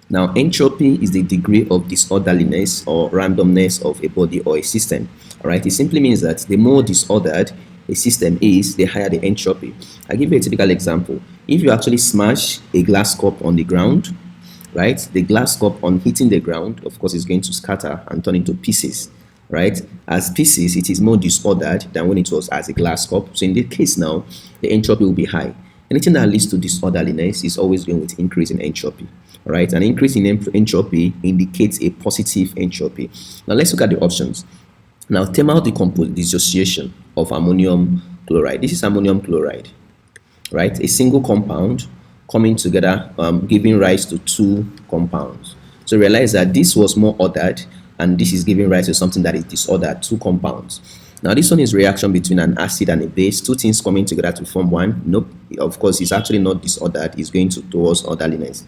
Now entropy is the degree of disorderliness or randomness of a body or a system. All right, it simply means that the more disordered a system is, the higher the entropy. I'll give you a typical example. If you actually smash a glass cup on the ground, right, the glass cup on hitting the ground, of course, is going to scatter and turn into pieces. Right, as pieces, it is more disordered than when it was as a glass cup. So in this case now, the entropy will be high. Anything that leads to disorderliness is always going with increase in entropy. All right, an increase in entropy indicates a positive entropy. Now let's look at the options. Now, thermal dissociation of ammonium chloride. This is ammonium chloride, right? A single compound coming together, giving rise to two compounds. So realize that this was more ordered, and this is giving rise to something that is disordered, two compounds. Now this one is reaction between an acid and a base, two things coming together to form one. Nope, of course it's actually not disordered, it's going towards orderliness.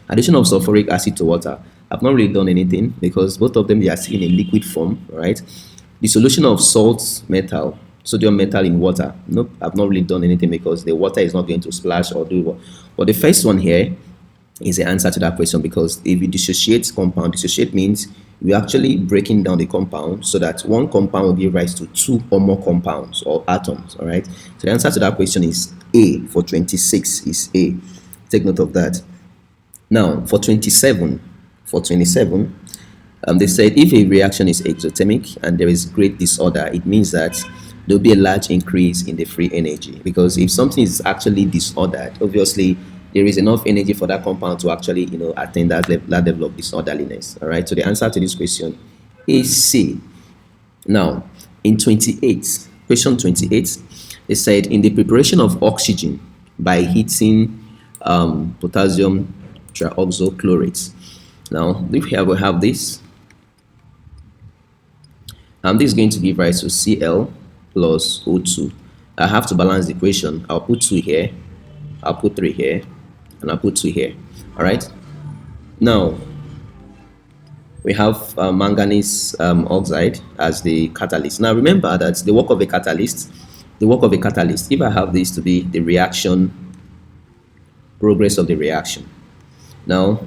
Addition of sulfuric acid to water. I've not really done anything because both of them, they are still in a liquid form, right? The solution of salt metal, sodium metal in water. Nope, I've not really done anything because the water is not going to splash or do what. But the first one here is the answer to that question, because if you dissociate compound, dissociate means we're actually breaking down the compound so that one compound will give rise to two or more compounds or atoms. All right, so the answer to that question is A. For 26 is A. Take note of that. Now for 27, they said if a reaction is exothermic and there is great disorder, it means that there'll be a large increase in the free energy, because if something is actually disordered, obviously there is enough energy for that compound to actually, attain that level of disorderliness. All right, so the answer to this question is C. Now in 28, question 28, they said in the preparation of oxygen by heating potassium trioxochlorate. Now if here we have this, this is going to give rise to Cl plus O2. I have to balance the equation. I'll put 2 here, I'll put 3 here, and I'll put 2 here. All right, now we have manganese oxide as the catalyst. Now remember that the work of a catalyst, if I have this to be the reaction progress of the reaction, now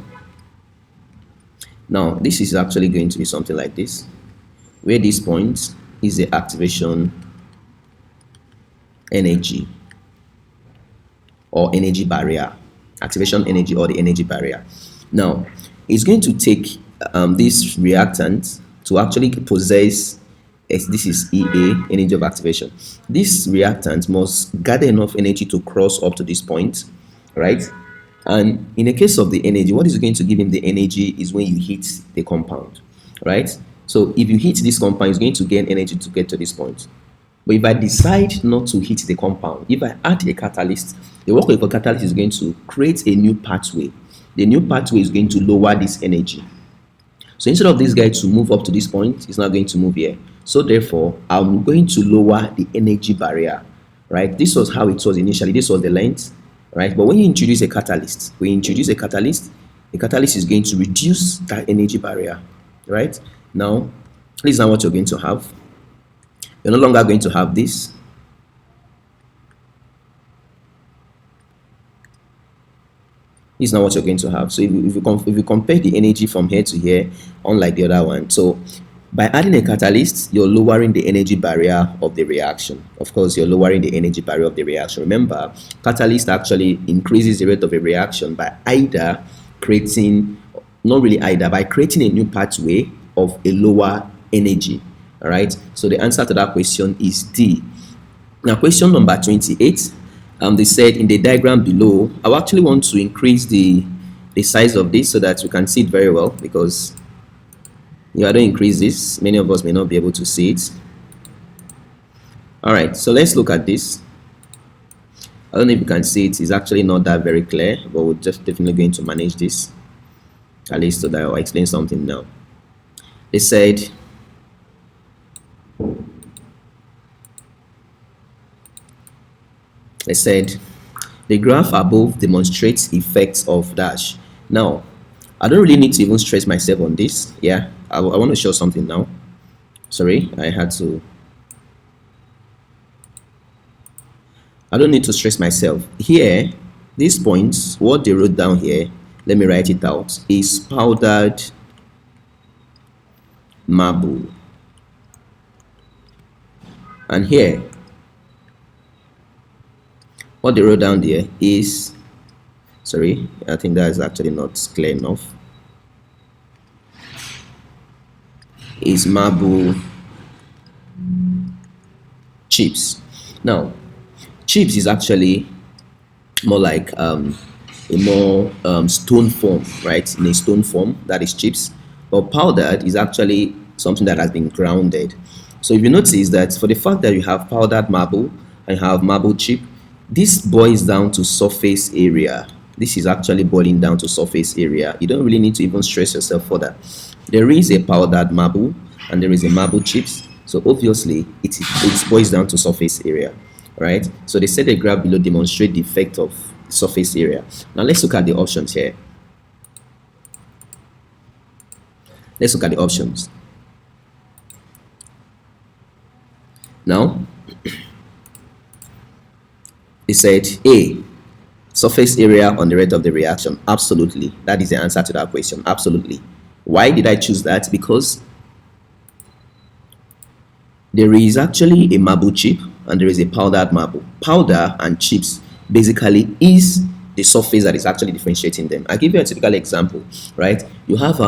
this is actually going to be something like this, where this point is the activation energy or energy barrier, activation energy or the energy barrier. Now it's going to take this reactant to actually possess, this is EA, energy of activation. This reactant must gather enough energy to cross up to this point, right? And in the case of the energy, what is going to give him the energy is when you heat the compound, right? So if you heat this compound, it's going to gain energy to get to this point. But if I decide not to heat the compound, if I add a catalyst, the work of a catalyst is going to create a new pathway. The new pathway is going to lower this energy. So instead of this guy to move up to this point, it's not going to move here. So therefore, I'm going to lower the energy barrier, right? This was how it was initially. This was the length, right? But when you introduce a catalyst, the catalyst is going to reduce that energy barrier, right? Now, this is not what you're going to have. You're no longer going to have this. This is not what you're going to have. So if you compare the energy from here to here, unlike the other one, so by adding a catalyst, you're lowering the energy barrier of the reaction. Of course, you're lowering the energy barrier of the reaction. Remember, catalyst actually increases the rate of a reaction by either creating, not really either, by creating a new pathway of a lower energy. All right, so the answer to that question is D. Now question number 28, they said in the diagram below, I actually want to increase the size of this so that you can see it very well, because if I don't increase this, many of us may not be able to see it. All right, so let's look at this. I don't know if you can see it. It's actually not that very clear, but we're just definitely going to manage this. at least so that I'll explain something now. They said the graph above demonstrates effects of dash. Now, I don't really need to even stress myself on this. Yeah, I want to show something now. Sorry, I don't need to stress myself. Here, these points, what they wrote down here, let me write it out, is powdered marble. And here, what they wrote down there is, sorry, I think that is actually not clear enough, is marble chips. Now, chips is actually more like a more stone form, right? In a stone form, that is chips. But powdered is actually something that has been grounded. So if you notice that for the fact that you have powdered marble and have marble chip, this boils down to surface area. This is actually boiling down to surface area. You don't really need to even stress yourself for that. There is a powdered marble and there is a marble chips. So obviously it boils down to surface area, right? So they said the graph below demonstrate the effect of surface area. Now let's look at the options here. Let's look at the options. Now, they said A, surface area on the rate of the reaction. Absolutely. That is the answer to that question. Absolutely. Why did I choose that? Because there is actually a marble chip and there is a powdered marble. Powder and chips basically is the surface that is actually differentiating them. I'll give you a typical example, right? You have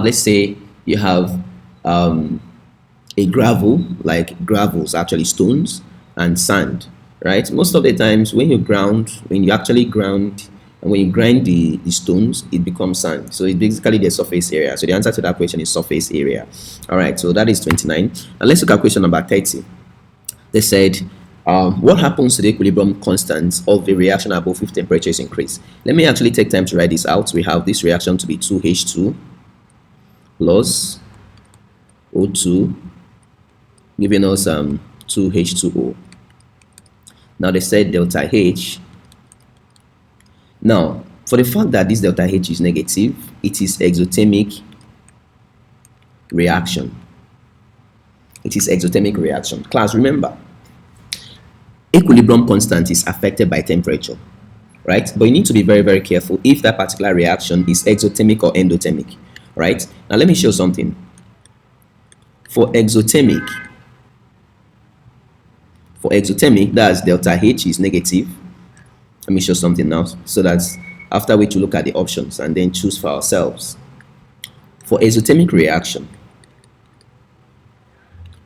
let's say you have a gravel, like gravels, actually stones and sand, right? Most of the times when you actually ground and when you grind the stones, it becomes sand. So it's basically the surface area. So the answer to that question is surface area. All right, so that is 29. And let's look at question number 30. They said, what happens to the equilibrium constant of the reaction above if temperatures increase? Let me actually take time to write this out. We have this reaction to be 2H2 plus O2 giving us 2H2O. Now they said delta H. Now, for the fact that this delta H is negative, it is exothermic reaction. It is exothermic reaction. Class, remember, equilibrium constant is affected by temperature, right? But you need to be very, very careful if that particular reaction is exothermic or endothermic, right? Now, let me show something. For exothermic, that's delta H is negative. Let me show something now so that after which we look at the options and then choose for ourselves. For exothermic reaction,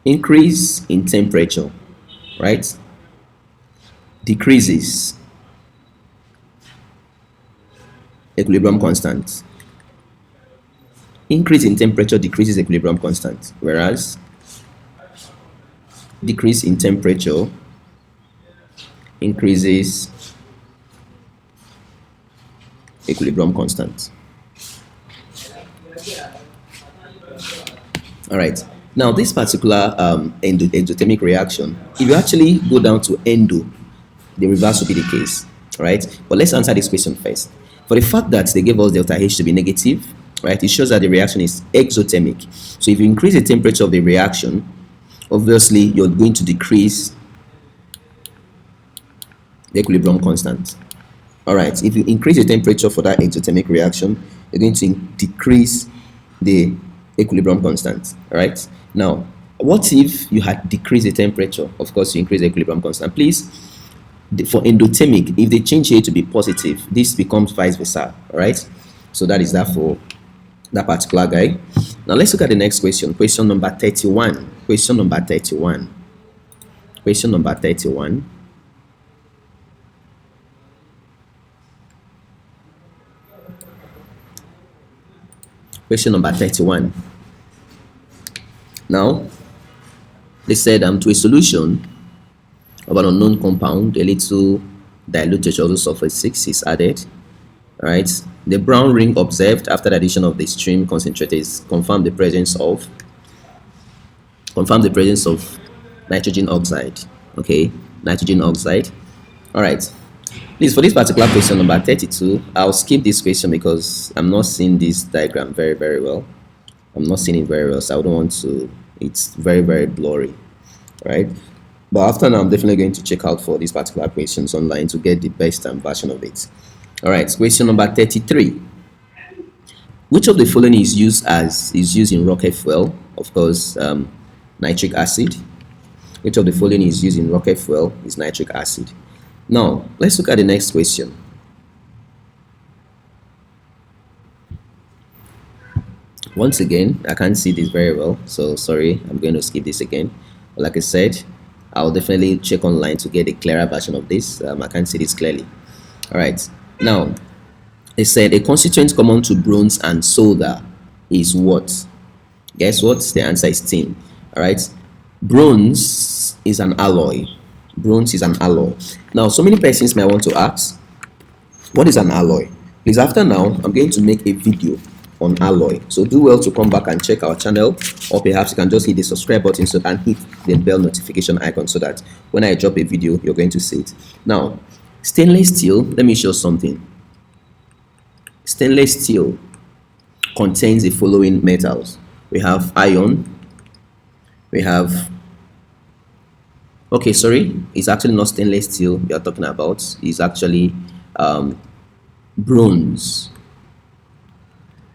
increase in temperature, right, decreases equilibrium constant. Increase in temperature decreases equilibrium constant, whereas decrease in temperature increases equilibrium constant. All right. Now, this particular endothermic reaction, if you actually go down to endo, the reverse will be the case, right? But let's answer this question first. For the fact that they gave us delta H to be negative, right, it shows that the reaction is exothermic. So if you increase the temperature of the reaction, obviously you're going to decrease the equilibrium constant. All right, if you increase the temperature for that exothermic reaction, you're going to decrease the equilibrium constant. All right, now what if you had decreased the temperature? Of course, you increase the equilibrium constant. Please, for endothermic, if they change here to be positive, this becomes vice versa. All right, so that is that for that particular guy. Now let's look at the next question. Question number 31. Question number 31. Question number 31. Question number 31. Now, they said to a solution of an unknown compound, a little dilute H2SO6 is added. Right. The brown ring observed after the addition of the stream concentrators confirm the presence of nitrogen oxide. Okay, nitrogen oxide. All right. Please, for this particular question number 32, I'll skip this question because I'm not seeing this diagram very well. I'm not seeing it very well, so I don't want to. It's very blurry, right? But after now, I'm definitely going to check out for these particular questions online to get the best version of it. All right, question number 33. Which of the following is used in rocket fuel? Of course, nitric acid. Which of the following is used in rocket fuel is nitric acid. Now, let's look at the next question. Once again, I can't see this very well, so sorry, I'm going to skip this again. But like I said, I'll definitely check online to get a clearer version of this. I can't see this clearly. All right, now it said a constituent common to bronze and solder is what? Guess what? The answer is tin. All right, bronze is an alloy. Bronze is an alloy. Now, so many persons might want to ask, what is an alloy? Please, after now, I'm going to make a video on alloy. So do well to come back and check our channel, or perhaps you can just hit the subscribe button and hit the bell notification icon so that when I drop a video, you're going to see it. Now, stainless steel, let me show something. Stainless steel contains the following metals. We have iron, we have, okay, sorry, it's actually not stainless steel we are talking about. It's actually bronze.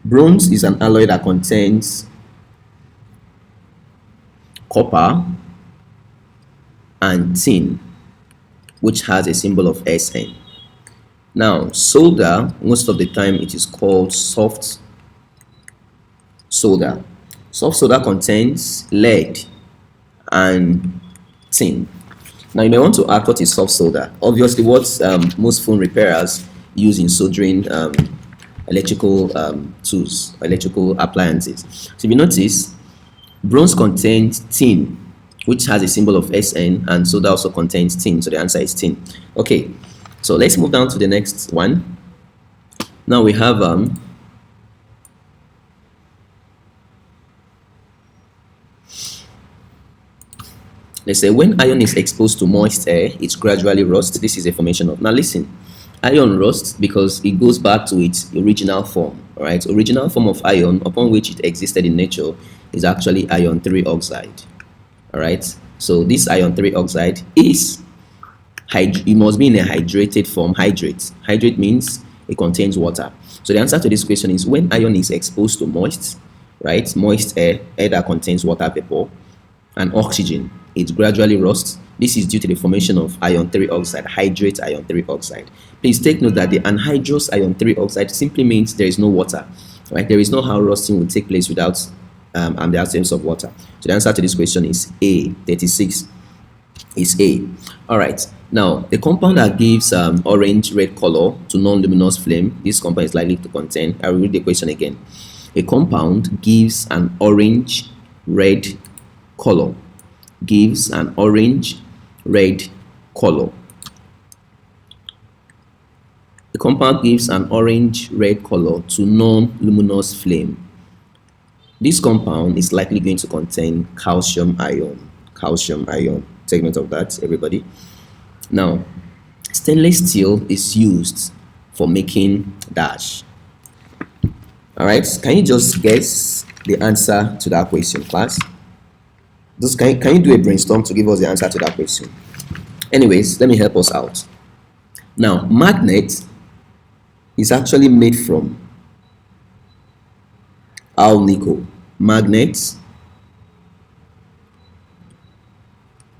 Bronze is an alloy that contains copper and tin, which has a symbol of Sn. Now, solder, most of the time it is called soft solder. Soft solder contains lead and tin. Now, you may want to ask what is soft solder. Obviously, what most phone repairers use in soldering electrical tools, electrical appliances. So if you notice, bronze contains tin, which has a symbol of Sn, and solder also contains tin. So the answer is tin. Okay, so let's move down to the next one. Now we have let's say when iron is exposed to moist air, it gradually rusts. This is a formation of. Now listen, iron rusts because it goes back to its original form. All right, original form of iron upon which it existed in nature is actually iron 3 oxide. All right, so this iron 3 oxide is it must be in a hydrated form. Hydrate means it contains water. So the answer to this question is when iron is exposed to moist air that contains water vapor and oxygen, it gradually rusts. This is due to the formation of iron 3 oxide, hydrate iron 3 oxide. Please take note that the anhydrous iron 3 oxide simply means there is no water. Right? There is no how rusting will take place without the absence of water. So the answer to this question is A. 36 is A. All right. Now, the compound that gives orange-red color to non-luminous flame, this compound is likely to contain, I will read the question again. A compound gives an orange-red color. Gives an orange-red color. The compound gives an orange-red color to non-luminous flame. This compound is likely going to contain calcium ion. Calcium ion. Take note of that, everybody. Now, stainless steel is used for making dash. All right, can you just guess the answer to that question, class? Just can you do a brainstorm to give us the answer to that question? Anyways, let me help us out. Now, magnet is actually made from nickel. Magnet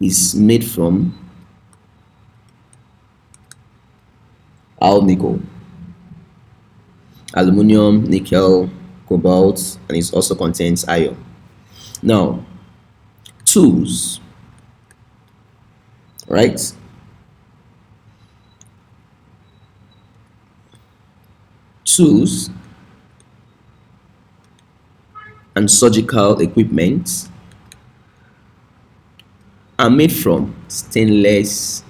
is made from nickel, aluminum, nickel, cobalt, and it also contains iron. Now, tools, right? Tools and surgical equipment are made from stainless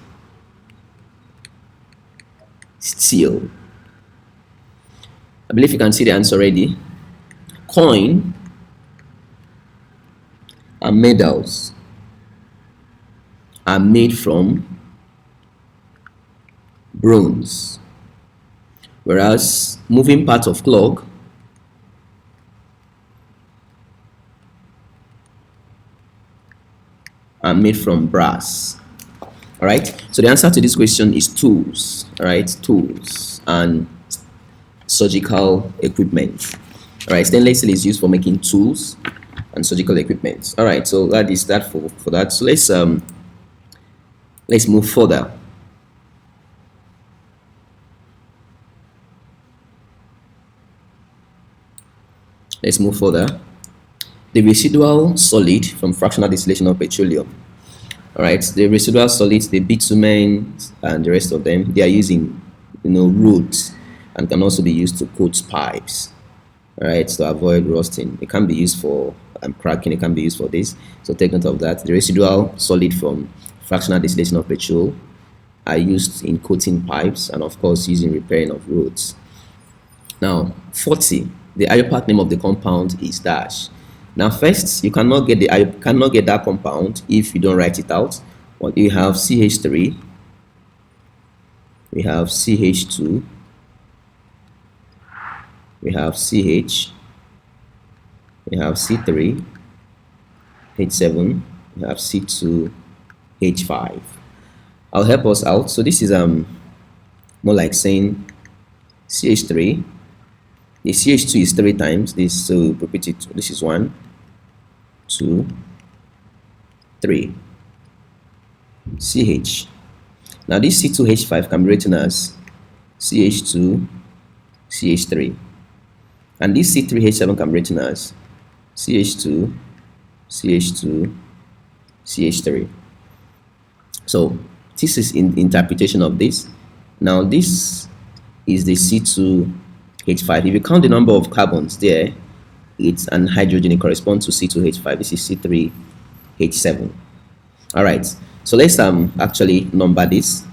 steel. I believe you can see the answer already. Coin and medals are made from bronze, whereas moving parts of clock are made from brass. All right, so the answer to this question is tools. All right, tools and surgical equipment. All right, stainless steel is used for making tools and surgical equipment. All right, so that is that for that. So let's move further. Let's move further. The residual solid from fractional distillation of petroleum. All right, the residual solids, the bitumen and the rest of them, they are using, roads, and can also be used to coat pipes. All right, to avoid rusting. It can be used for cracking. It can be used for this. So take note of that. The residual solid from fractional distillation of petrol are used in coating pipes and of course using repairing of roads. Now 40, the IUPAC name of the compound is dash. Now first, you cannot get that compound if you don't write it out. Well, you have CH3, we have CH2, we have CH, we have C3, H7, we have C2, H5. I'll help us out. So this is more like saying CH3. The CH2 is 3 times this, so repeat it. This is 1, 2, 3. CH. Now this C2H5 can be written as CH2, CH3. And this C3H7 can be written as CH2, CH2, CH3. So this is in interpretation of this. Now this is the C2H5. If you count the number of carbons there, it's an hydrogen. It corresponds to C2H5. This is C3H7. All right. So let's actually number this.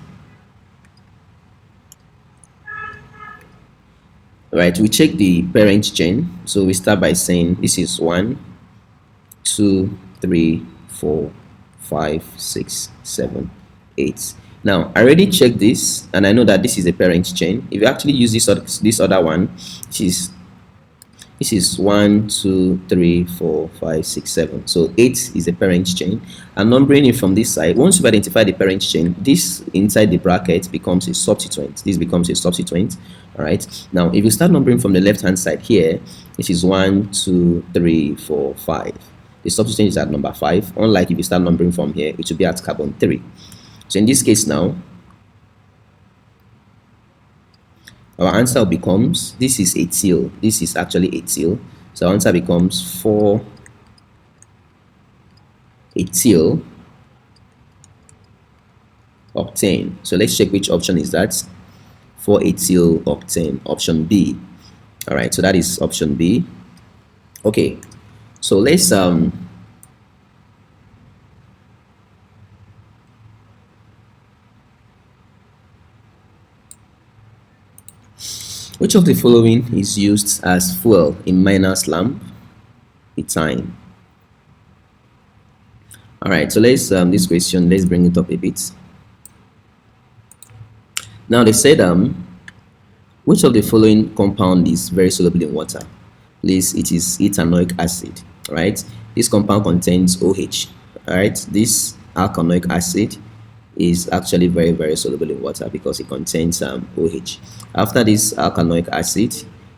All right. We check the parent chain. So we start by saying this is 1, 2, 3, 4, 5, 6, 7, 8. Now I already checked this and I know that this is a parent chain. If you actually use this other one, this is 1, 2, 3, 4, 5, 6, 7. So 8 is a parent chain. And numbering it from this side, once you've identified the parent chain, this inside the bracket becomes a substituent. This becomes a substituent. All right. Now if you start numbering from the left hand side here, this is 1, 2, 3, 4, 5. The substituent is at number 5. Unlike if you start numbering from here, it will be at carbon 3. So in this case now, our answer becomes, this is ethyl. This is actually ethyl. So our answer becomes 4 ethyl octane. So let's check which option is that. 4 ethyl octane, option B. All right, so that is option B. Okay, so let's which of the following is used as fuel in miner's lamp? Ethine. All right, so let's this question, let's bring it up a bit. Now they said which of the following compound is very soluble in water? Please, it is ethanoic acid. All right, this compound contains OH. All right, this alkanoic acid is actually very, very soluble in water because it contains OH. After this alkanoic acid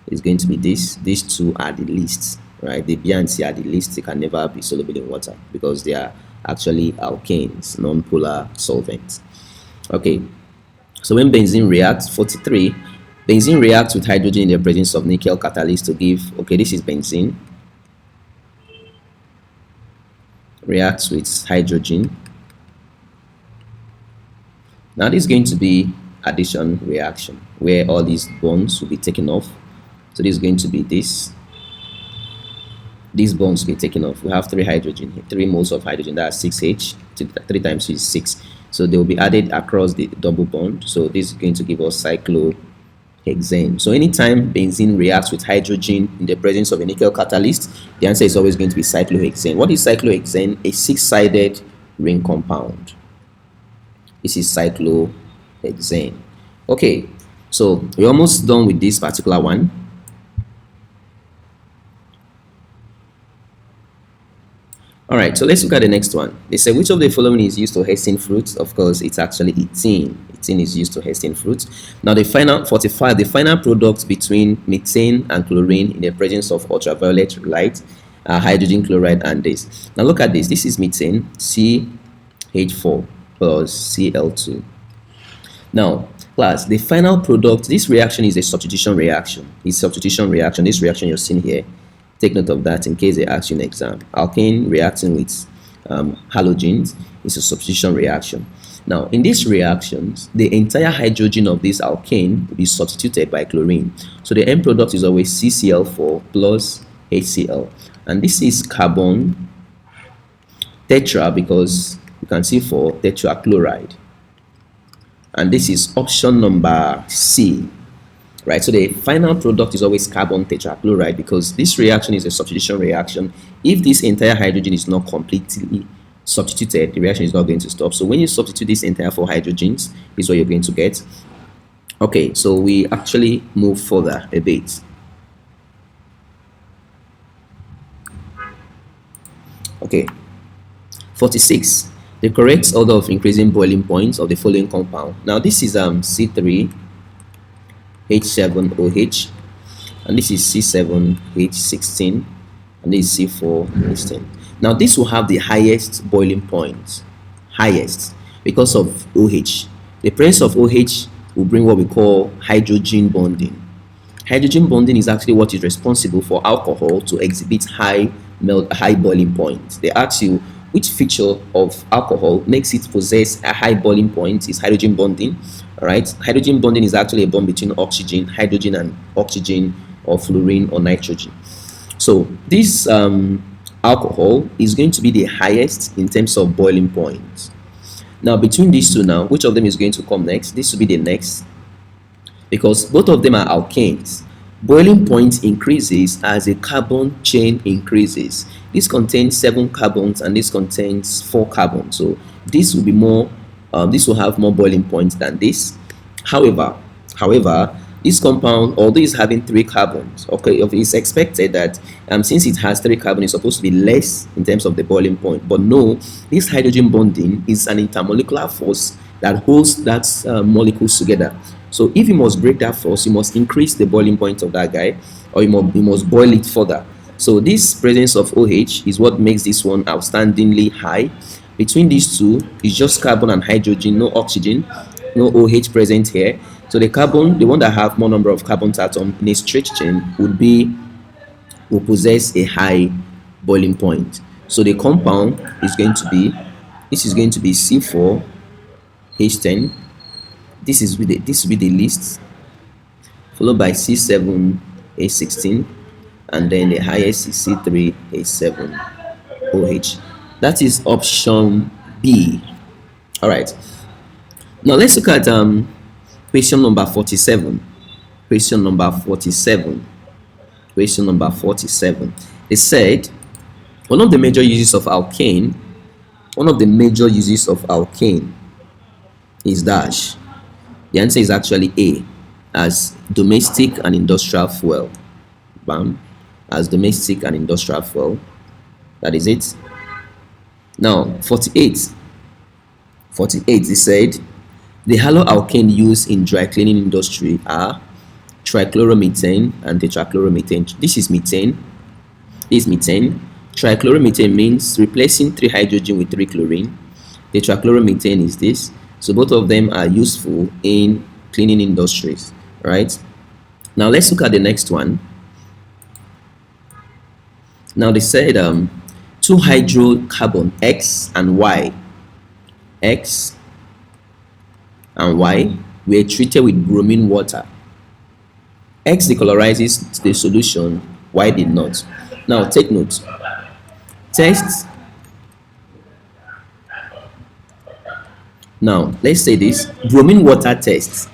is going to be this. These two are the least, right? The B and C are the least. They can never be soluble in water because they are actually alkanes, non-polar solvents. Okay, so when benzene reacts, 43, benzene reacts with hydrogen in the presence of nickel catalyst to give, okay, this is benzene, reacts with hydrogen. Now this is going to be addition reaction where all these bonds will be taken off. So this is going to be this. These bonds will be taken off. We have 3 hydrogen here, 3 moles of hydrogen. That's 6H. 3 times is 6. So they will be added across the double bond. So this is going to give us cyclohydrogen. hexane. So anytime benzene reacts with hydrogen in the presence of a nickel catalyst, the answer is always going to be cyclohexane. What is cyclohexane? A six-sided ring compound. This is cyclohexane. Okay, so we're almost done with this particular one. All right, so let's look at the next one. They say, which of the following is used to hasten fruits? Of course, it's actually ethene. Ethene is used to hasten fruits. Now, the final 45, the final product between methane and chlorine in the presence of ultraviolet light, hydrogen chloride and this. Now, look at this. This is methane, CH4 plus Cl2. Now, class, the final product, this reaction is a substitution reaction. It's substitution reaction. This reaction you're seeing here, take note of that in case they ask you in exam. Alkane reacting with halogens is a substitution reaction. Now, in these reactions, the entire hydrogen of this alkane will be substituted by chlorine. So the end product is always CCl4 plus HCl. And this is carbon tetra because you can see for tetrachloride. And this is option number C. Right, so the final product is always carbon tetrachloride because this reaction is a substitution reaction. If this entire hydrogen is not completely substituted, the reaction is not going to stop. So when you substitute this entire 4 hydrogens, this is what you're going to get. Okay, so we actually move further a bit. Okay, 46. The correct order of increasing boiling points of the following compound. Now this is C3 H7OH, and this is C7H16, and this is C4H10. Now this will have the highest boiling point, highest, because of OH. The presence of OH will bring what we call hydrogen bonding. Hydrogen bonding is actually what is responsible for alcohol to exhibit high boiling point. They ask you which feature of alcohol makes it possess a high boiling point. Is hydrogen bonding. All right, hydrogen bonding is actually a bond between oxygen, hydrogen, and oxygen, or fluorine or nitrogen. So this alcohol is going to be the highest in terms of boiling point. Now between these two, now which of them is going to come next? This will be the next, because both of them are alkanes. Boiling point increases as a carbon chain increases. This contains 7 carbons and this contains 4 carbons. So this will be more. This will have more boiling point than this. However, this compound, although it's having 3 carbons, okay, it's expected that since it has 3 carbons, it's supposed to be less in terms of the boiling point. But no, this hydrogen bonding is an intermolecular force that holds that molecules together. So if you must break that force, you must increase the boiling point of that guy, or you must boil it further. So this presence of OH is what makes this one outstandingly high. Between these two is just carbon and hydrogen, no oxygen, no OH present here. So the carbon, the one that have more number of carbon atoms in a straight chain will possess a high boiling point. So the compound is going to be, this is going to be C4H10. This will be the least, followed by C7H16, and then the highest is C3H7OH. That is option B. All right. Now let's look at question number 47. Question number 47. Question number 47. It said one of the major uses of alkane. One of the major uses of alkane is dash. The answer is actually A, as domestic and industrial fuel. Bam. As domestic and industrial fuel. That is it. Now 48, it said the haloalkane used in dry cleaning industry are trichloromethane and tetrachloromethane. This is methane. Trichloromethane means replacing 3 hydrogen with 3 chlorine. Tetrachloromethane is this. So both of them are useful in cleaning industries, right? Now let's look at the next one. Now they said 2 hydrocarbon X and Y were treated with bromine water. X decolorizes the solution, Y did not. Now take note. Test. Now let's say this bromine water test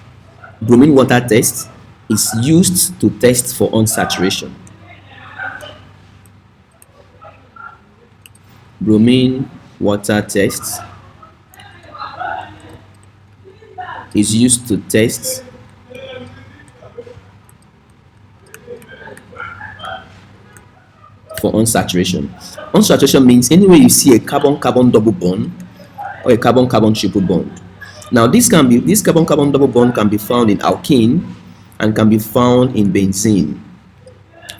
is used to test for unsaturation. Bromine water test is used to test for unsaturation. Unsaturation means anywhere you see a carbon-carbon double bond or a carbon-carbon triple bond. Now this carbon-carbon double bond can be found in alkene and can be found in benzene,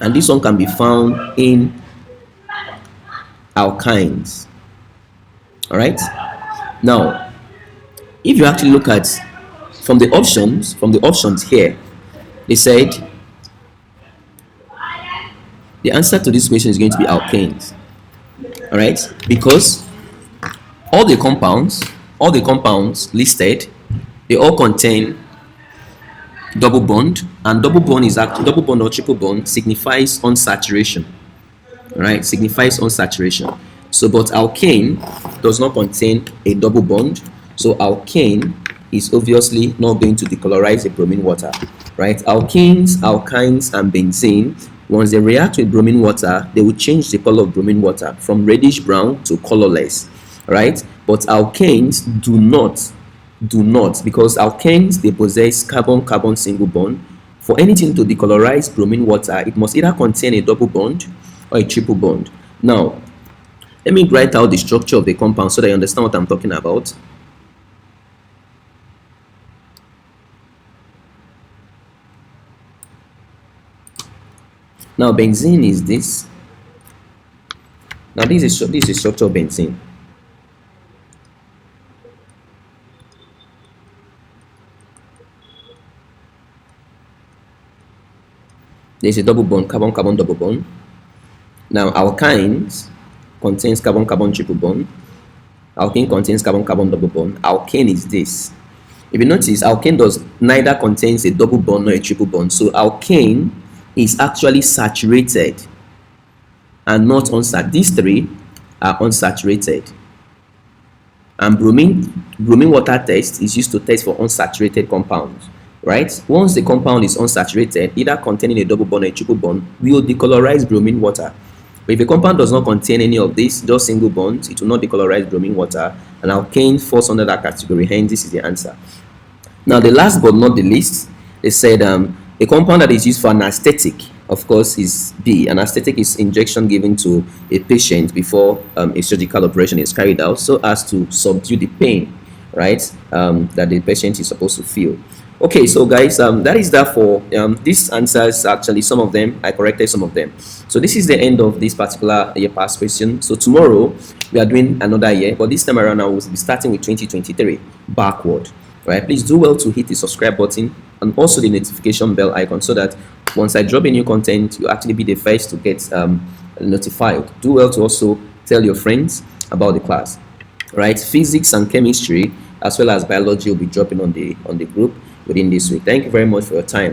and this one can be found in alkynes. All right. Now, if you actually look at from the options here, they said the answer to this question is going to be alkanes. All right, because all the compounds listed, they all contain double bond, and double bond is actually double bond or triple bond signifies unsaturation. All right, signifies unsaturation. So, but alkane does not contain a double bond, so alkane is obviously not going to decolorize the bromine water. Right, alkenes, alkynes, and benzene, once they react with bromine water, they will change the color of bromine water from reddish brown to colorless. Right, but alkanes do not, because alkanes, they possess carbon-carbon single bond. For anything to decolorize bromine water, it must either contain a double bond or a triple bond. Now, let me write out the structure of the compound so that you understand what I'm talking about. Now, benzene is this. Now, this is the structure of benzene. There's a double bond, carbon-carbon double bond. Now, alkynes contains carbon-carbon triple bond. Alkane contains carbon-carbon double bond. Alkane is this. If you notice, alkane does neither contains a double bond nor a triple bond. So alkane is actually saturated and not unsaturated. These three are unsaturated. And bromine water test is used to test for unsaturated compounds. Right? Once the compound is unsaturated, either containing a double bond or a triple bond, will decolorize bromine water. But if a compound does not contain any of this, just single bonds, it will not decolorize bromine water, and alkane falls under that category. Hence, this is the answer. Now, the last but not the least, they said a compound that is used for anesthetic, of course, is B. Anesthetic is injection given to a patient before a surgical operation is carried out, so as to subdue the pain, right, that the patient is supposed to feel. Okay, so guys, that is that for these answers. Actually, some of them I corrected, some of them. So this is the end of this particular year past question. So tomorrow we are doing another year, but this time around I will be starting with 2023 backward. Right? Please do well to hit the subscribe button and also the notification bell icon, so that once I drop a new content, you actually be the first to get notified. Do well to also tell your friends about the class. Right? Physics and chemistry as well as biology will be dropping on the group within this week. Thank you very much for your time.